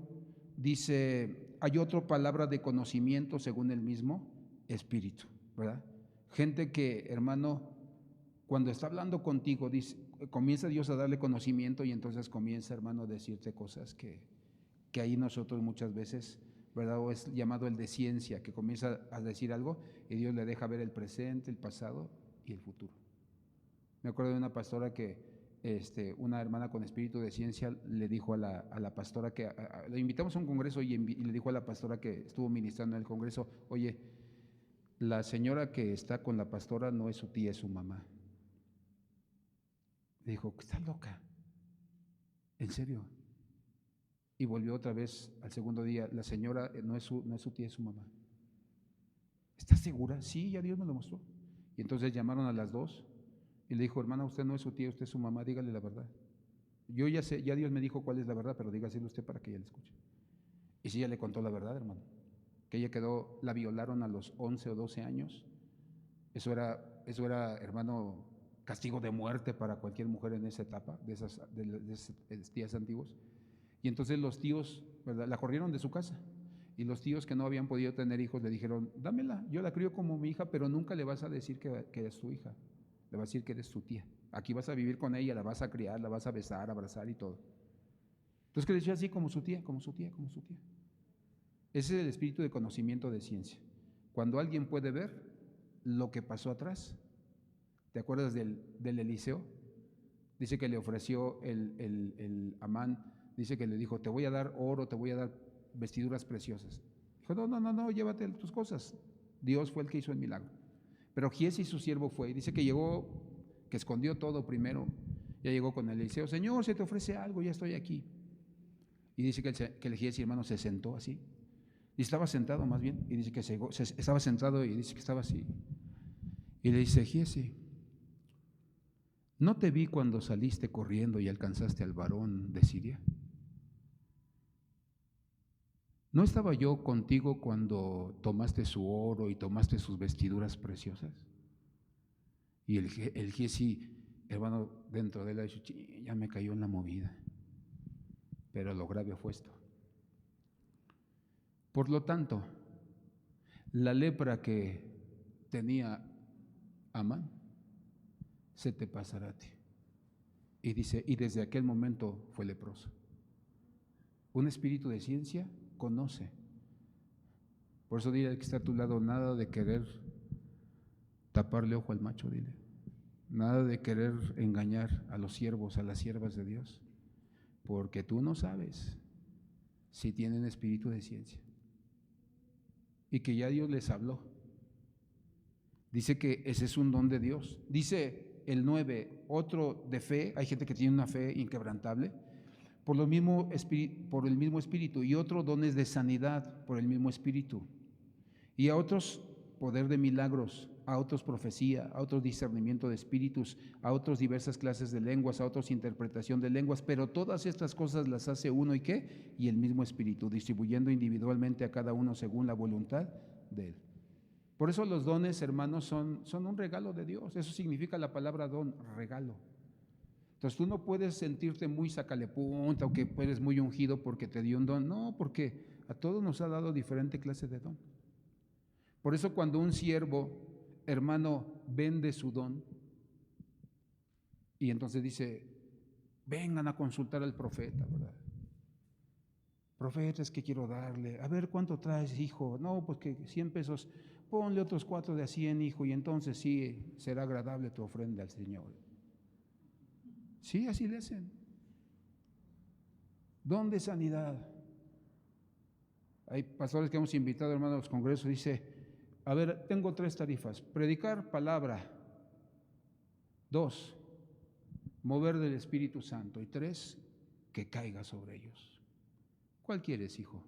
[SPEAKER 2] dice, hay otra palabra de conocimiento según el mismo Espíritu, ¿verdad? Gente que, hermano, cuando está hablando contigo, dice, comienza Dios a darle conocimiento y entonces comienza, hermano, a decirte cosas que ahí nosotros muchas veces, ¿verdad? O es llamado el de ciencia, que comienza a decir algo y Dios le deja ver el presente, el pasado y el futuro. Me acuerdo de una pastora que, una hermana con espíritu de ciencia le dijo a la pastora que, le invitamos a un congreso y le dijo a la pastora que estuvo ministrando en el congreso, oye, la señora que está con la pastora no es su tía, es su mamá. Le dijo, ¿estás loca? ¿En serio? Y volvió otra vez al segundo día, la señora no es su tía, es su mamá. ¿Estás segura? Sí, ya Dios me lo mostró. Y entonces llamaron a las dos y le dijo, hermana, usted no es su tía, usted es su mamá, dígale la verdad. Yo ya sé, ya Dios me dijo cuál es la verdad, pero dígaselo usted para que ella la escuche. Y sí, ella le contó la verdad, hermano, que ella quedó, la violaron a los 11 o 12 años. Eso era, hermano, castigo de muerte para cualquier mujer en esa etapa, de esos días antiguos. Y entonces los tíos, ¿verdad?, la corrieron de su casa. Y los tíos que no habían podido tener hijos le dijeron, dámela, yo la crío como mi hija, pero nunca le vas a decir que eres tu hija, le vas a decir que eres tu tía. Aquí vas a vivir con ella, la vas a criar, la vas a besar, abrazar y todo. Entonces que decía así, como su tía, como su tía, como su tía. Ese es el espíritu de conocimiento de ciencia. Cuando alguien puede ver lo que pasó atrás. ¿Te acuerdas del Eliseo? Dice que le ofreció el Amán, dice que le dijo, te voy a dar oro, te voy a dar vestiduras preciosas. Dijo, no, llévate tus cosas. Dios fue el que hizo el milagro. Pero Giesi, su siervo, fue, y dice que llegó, que escondió todo primero, ya llegó con Eliseo, Señor, se te ofrece algo, ya estoy aquí. Y dice que el Giesi, hermano, se sentó así, y estaba sentado más bien, y dice que estaba sentado y dice que estaba así. Y le dice, Giesi, ¿no te vi cuando saliste corriendo y alcanzaste al varón de Siria? ¿No estaba yo contigo cuando tomaste su oro y tomaste sus vestiduras preciosas? Y el Giesi, hermano, dentro de él ha dicho, ya me cayó en la movida. Pero lo grave fue esto. Por lo tanto, la lepra que tenía Amán se te pasará a ti. Y dice, y desde aquel momento fue leproso. Un espíritu de ciencia conoce. Por eso dile al que está a tu lado, nada de querer taparle ojo al macho, dile. Nada de querer engañar a los siervos, a las siervas de Dios, porque tú no sabes si tienen espíritu de ciencia. Y que ya Dios les habló. Dice que ese es un don de Dios. Dice el 9, otro de fe, hay gente que tiene una fe inquebrantable, por el mismo espíritu, y otro dones de sanidad por el mismo espíritu, y a otros poder de milagros, a otros profecía, a otros discernimiento de espíritus, a otros diversas clases de lenguas, a otros interpretación de lenguas, pero todas estas cosas las hace uno y ¿qué? Y el mismo espíritu, distribuyendo individualmente a cada uno según la voluntad de él. Por eso los dones, hermanos, son un regalo de Dios. Eso significa la palabra don, regalo. Entonces tú no puedes sentirte muy sacalepunta o que eres muy ungido porque te dio un don. No, porque a todos nos ha dado diferente clase de don. Por eso cuando un siervo, hermano, vende su don y entonces dice, vengan a consultar al profeta, ¿verdad? Profeta, es que quiero darle, a ver cuánto traes, hijo. No, pues que 100 pesos, ponle otros 4 de a 100, hijo, y entonces sí será agradable tu ofrenda al Señor. Sí, así le hacen. Don de sanidad. Hay pastores que hemos invitado, hermanos, a los congresos, dice, a ver, tengo 3 tarifas. Predicar palabra. 2, mover del Espíritu Santo. Y 3, que caiga sobre ellos. ¿Cuál quieres, hijo?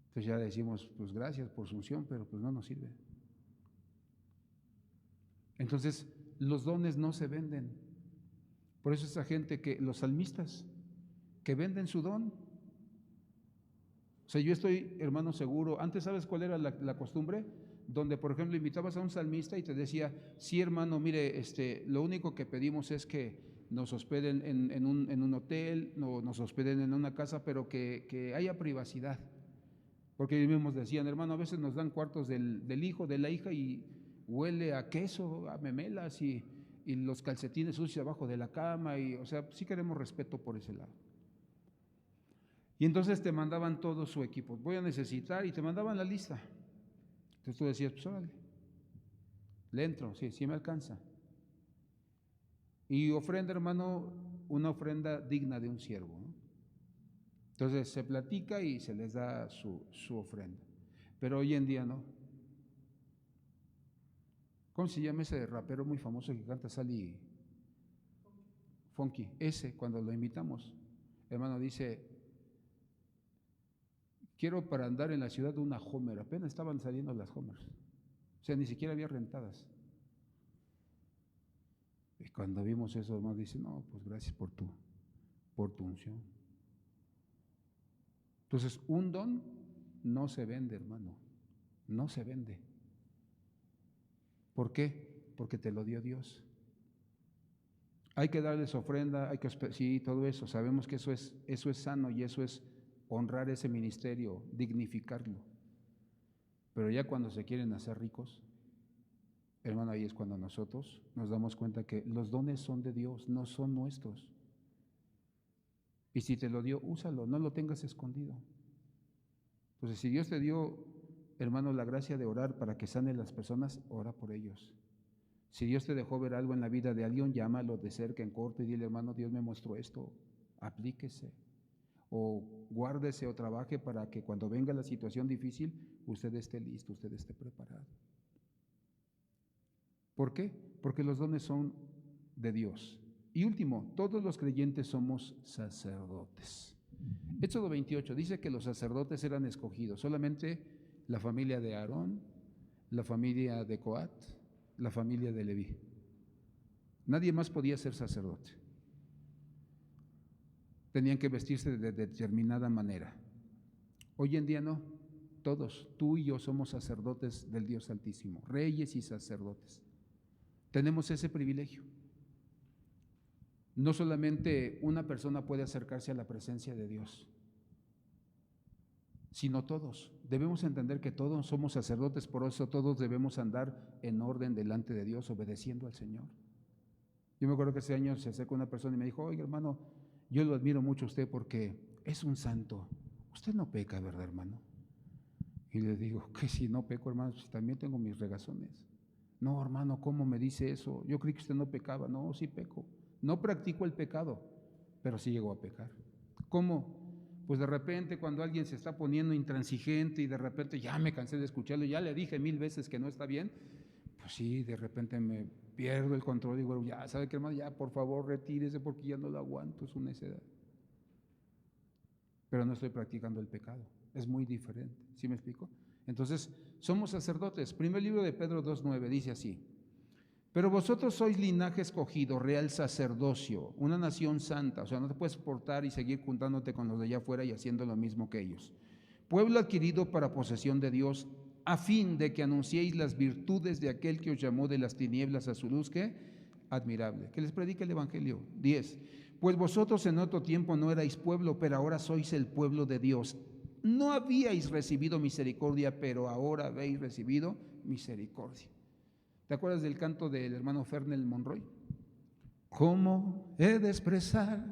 [SPEAKER 2] Entonces ya decimos, pues gracias por su unción, pero pues no nos sirve. Entonces, los dones no se venden. Por eso esa gente los salmistas, que venden su don. O sea, yo estoy, hermano, seguro. Antes, ¿sabes cuál era la costumbre? Donde, por ejemplo, invitabas a un salmista y te decía, sí, hermano, mire, lo único que pedimos es que nos hospeden en un hotel, no, nos hospeden en una casa, pero que haya privacidad. Porque ellos mismos decían, hermano, a veces nos dan cuartos del hijo, de la hija, y huele a queso, a memelas, y los calcetines sucios abajo de la cama, o sea, sí queremos respeto por ese lado. Y entonces te mandaban todo su equipo, voy a necesitar, y te mandaban la lista. Entonces tú decías, pues órale, le entro, sí me alcanza. Y ofrenda, hermano, una ofrenda digna de un siervo, ¿no? Entonces se platica y se les da su ofrenda. Pero hoy en día no. ¿Cómo se llama ese rapero muy famoso que canta Sally Funky? Ese, cuando lo invitamos, hermano, dice, quiero para andar en la ciudad una Homer, apenas estaban saliendo las Homers, o sea, ni siquiera había rentadas. Y cuando vimos eso, hermano, dice, no, pues gracias por tu unción. Entonces, un don no se vende, hermano, no se vende. ¿Por qué? Porque te lo dio Dios. Hay que darles ofrenda, sí, todo eso, sabemos que eso es sano y eso es honrar ese ministerio, dignificarlo. Pero ya cuando se quieren hacer ricos, hermano, ahí es cuando nosotros nos damos cuenta que los dones son de Dios, no son nuestros. Y si te lo dio, úsalo, no lo tengas escondido. Entonces, si Dios te dio, hermano, la gracia de orar para que sane las personas, ora por ellos. Si Dios te dejó ver algo en la vida de alguien, llámalo de cerca, en corto, y dile, hermano, Dios me mostró esto, aplíquese. O guárdese o trabaje para que cuando venga la situación difícil, usted esté listo, usted esté preparado. ¿Por qué? Porque los dones son de Dios. Y último, todos los creyentes somos sacerdotes. Éxodo 28 dice que los sacerdotes eran escogidos, solamente la familia de Aarón, la familia de Coat, la familia de Leví. Nadie más podía ser sacerdote. Tenían que vestirse de determinada manera. Hoy en día no, todos, tú y yo somos sacerdotes del Dios Altísimo, reyes y sacerdotes. Tenemos ese privilegio. No solamente una persona puede acercarse a la presencia de Dios, sino todos. Debemos entender que todos somos sacerdotes, por eso todos debemos andar en orden delante de Dios, obedeciendo al Señor. Yo me acuerdo que ese año se acercó una persona y me dijo, oye hermano, yo lo admiro mucho a usted porque es un santo. Usted no peca, ¿verdad, hermano? Y le digo, que si no peco, hermano, pues también tengo mis regazones. No, hermano, ¿cómo me dice eso? Yo creí que usted no pecaba. No, sí peco. No practico el pecado, pero sí llego a pecar. ¿Cómo? Pues de repente cuando alguien se está poniendo intransigente y de repente ya me cansé de escucharlo, ya le dije 1000 veces que no está bien, pues sí, de repente me pierdo el control y digo, ya, ¿sabe qué, hermano? Ya, por favor, retírese porque ya no lo aguanto, es una necedad. Pero no estoy practicando el pecado, es muy diferente, ¿sí me explico? Entonces, somos sacerdotes. Primer libro de Pedro 2:9 dice así, pero vosotros sois linaje escogido, real sacerdocio, una nación santa, o sea, no te puedes portar y seguir juntándote con los de allá afuera y haciendo lo mismo que ellos. Pueblo adquirido para posesión de Dios, a fin de que anunciéis las virtudes de aquel que os llamó de las tinieblas a su luz, ¿qué? Admirable. Que les predique el Evangelio. 10. Pues vosotros en otro tiempo no erais pueblo, pero ahora sois el pueblo de Dios. No habíais recibido misericordia, pero ahora habéis recibido misericordia. ¿Te acuerdas del canto del hermano Fernel Monroy? ¿Cómo he de expresar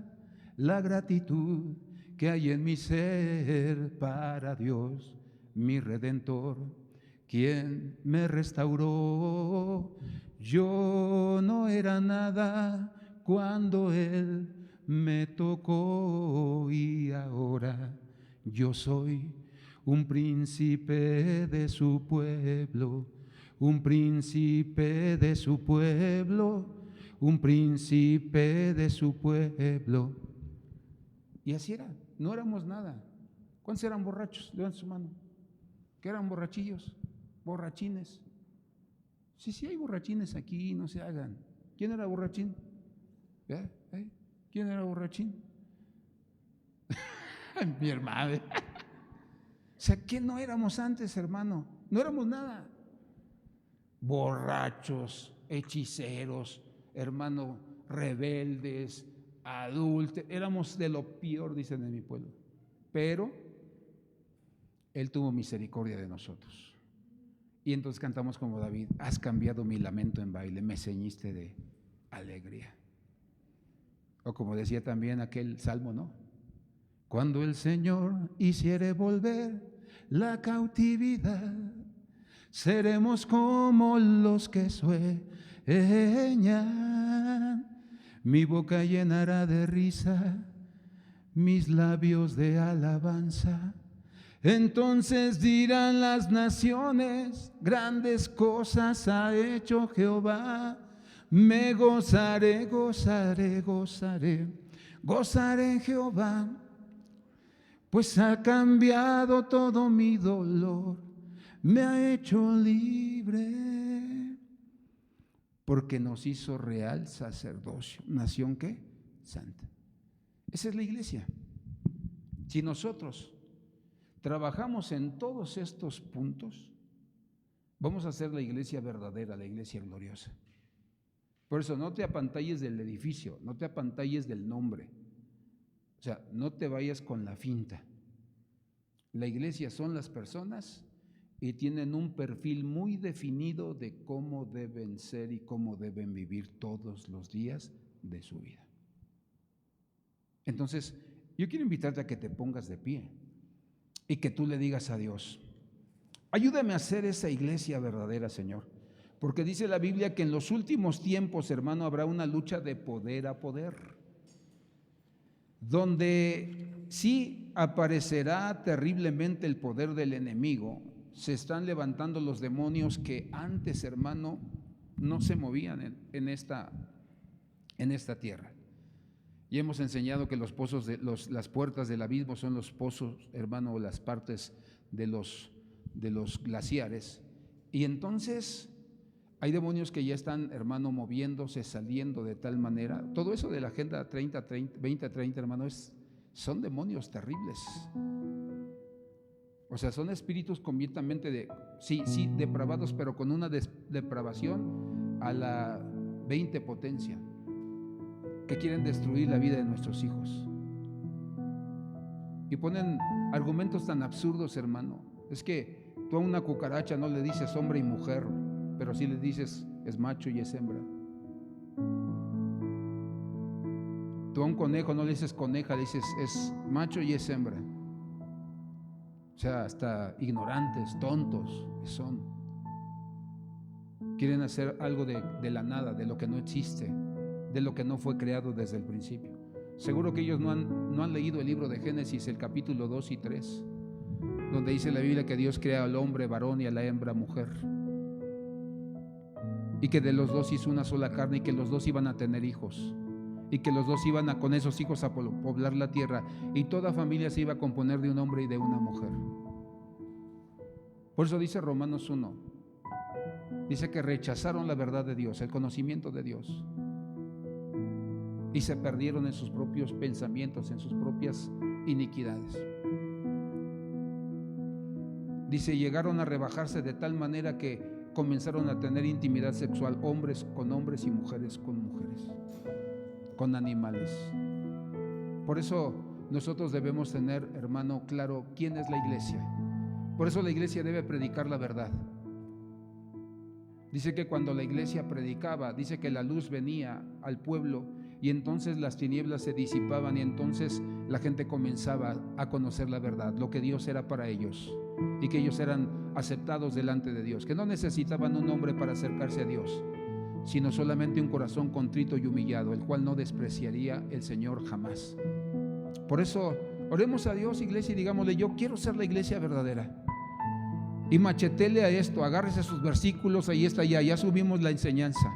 [SPEAKER 2] la gratitud que hay en mi ser para Dios, mi Redentor, quien me restauró? Yo no era nada cuando Él me tocó y ahora yo soy un príncipe de su pueblo. Un príncipe de su pueblo, un príncipe de su pueblo. Y así era, no éramos nada. ¿Cuántos eran borrachos? Levanten su mano. ¿Qué eran borrachillos? Borrachines. Sí, hay borrachines aquí, no se hagan. ¿Quién era borrachín? ¿Quién era borrachín? Mi hermano. O sea, ¿qué no éramos antes, hermano? No éramos nada. Borrachos, hechiceros, hermano, rebeldes, adúlteros, éramos de lo peor, dicen en mi pueblo, pero Él tuvo misericordia de nosotros. Y entonces cantamos como David, has cambiado mi lamento en baile, me ceñiste de alegría. O como decía también aquel salmo, ¿no? Cuando el Señor hiciere volver la cautividad, seremos como los que sueñan, mi boca llenará de risa, mis labios de alabanza. Entonces dirán las naciones, grandes cosas ha hecho Jehová. Me gozaré, gozaré, gozaré, gozaré en Jehová. pues ha cambiado todo mi dolor, me ha hecho libre, porque nos hizo real sacerdocio, nación ¿qué? Santa. Esa es la iglesia. Si nosotros trabajamos en todos estos puntos, vamos a hacer la iglesia verdadera, la iglesia gloriosa. Por eso no te apantalles del edificio, no te apantalles del nombre. O sea, no te vayas con la finta. La iglesia son las personas y tienen un perfil muy definido de cómo deben ser y cómo deben vivir todos los días de su vida. Entonces, yo quiero invitarte a que te pongas de pie y que tú le digas a Dios: ayúdame a hacer esa iglesia verdadera, Señor. Porque dice la Biblia que en los últimos tiempos, hermano, habrá una lucha de poder a poder, donde sí aparecerá terriblemente el poder del enemigo. Se están levantando los demonios que antes, hermano, no se movían en esta tierra. Y hemos enseñado que los pozos las puertas del abismo son los pozos, hermano, o las partes de los glaciares. Y entonces hay demonios que ya están, hermano, moviéndose, saliendo de tal manera. Todo eso de la Agenda 2030, hermano, son demonios terribles. O sea, son espíritus completamente depravados, pero con una depravación a la 20 potencia, que quieren destruir la vida de nuestros hijos. Y ponen argumentos tan absurdos, hermano. Es que tú a una cucaracha no le dices hombre y mujer, pero sí le dices es macho y es hembra. Tú a un conejo no le dices coneja, le dices es macho y es hembra. O sea, hasta ignorantes, tontos que son. Quieren hacer algo de la nada, de lo que no existe, de lo que no fue creado desde el principio. Seguro que ellos no han leído el libro de Génesis, el capítulo 2 y 3, donde dice la Biblia que Dios crea al hombre varón y a la hembra mujer, y que de los dos hizo una sola carne, y que los dos iban a tener hijos, y que los dos iban con esos hijos a poblar la tierra, y toda familia se iba a componer de un hombre y de una mujer. Por eso dice Romanos 1, dice que rechazaron la verdad de Dios, el conocimiento de Dios, y se perdieron en sus propios pensamientos, en sus propias iniquidades. Dice, llegaron a rebajarse de tal manera que comenzaron a tener intimidad sexual, hombres con hombres y mujeres con mujeres, con animales. Por eso nosotros debemos tener, hermano, claro quién es la iglesia. Por eso la iglesia debe predicar la verdad. Dice que cuando la iglesia predicaba, dice que la luz venía al pueblo y entonces las tinieblas se disipaban y entonces la gente comenzaba a conocer la verdad, lo que Dios era para ellos, y que ellos eran aceptados delante de Dios, que no necesitaban un hombre para acercarse a Dios, sino solamente un corazón contrito y humillado, el cual no despreciaría el Señor jamás. Por eso oremos a Dios, iglesia, y digámosle: yo quiero ser la iglesia verdadera. Y machetele a esto, agárrese a sus versículos, ahí está, ya subimos la enseñanza.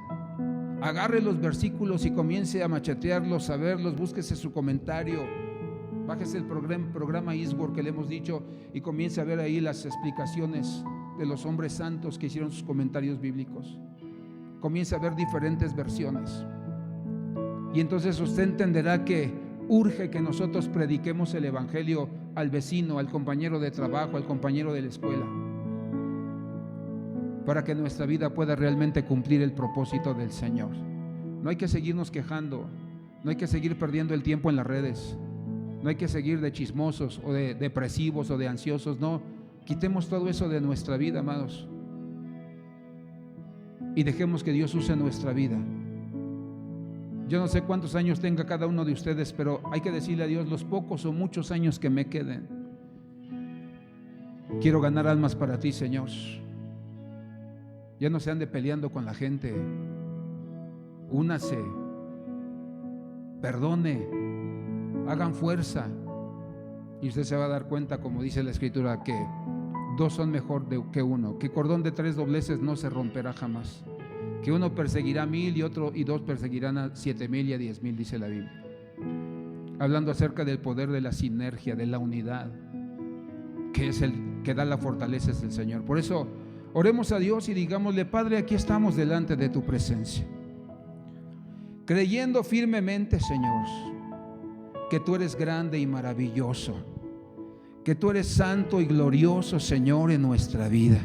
[SPEAKER 2] Agarre los versículos y comience a machetearlos, a verlos, búsquese su comentario, bájese el programa Eastward que le hemos dicho y comience a ver ahí las explicaciones de los hombres santos que hicieron sus comentarios bíblicos. Comience a ver diferentes versiones y entonces usted entenderá que urge que nosotros prediquemos el evangelio al vecino, al compañero de trabajo, al compañero de la escuela, para que nuestra vida pueda realmente cumplir el propósito del Señor. No hay que seguirnos quejando, no hay que seguir perdiendo el tiempo en las redes, no hay que seguir de chismosos o de depresivos o de ansiosos. No, quitemos todo eso de nuestra vida, amados, y dejemos que Dios use nuestra vida. Yo no sé cuántos años tenga cada uno de ustedes, pero hay que decirle a Dios: los pocos o muchos años que me queden, quiero ganar almas para ti, Señor. Ya no se ande peleando con la gente. Únase, perdone, hagan fuerza, y usted se va a dar cuenta, como dice la Escritura, que dos son mejor que uno, que cordón de 3 dobleces no se romperá jamás, que uno perseguirá a 1000 y dos perseguirán a 7000 y a 10,000, dice la Biblia. hablando acerca del poder de la sinergia, de la unidad, que es el que da la fortaleza, es el Señor. Por eso oremos a Dios y digámosle: Padre, aquí estamos delante de tu presencia, creyendo firmemente, Señor, que tú eres grande y maravilloso, que tú eres santo y glorioso, Señor, en nuestra vida.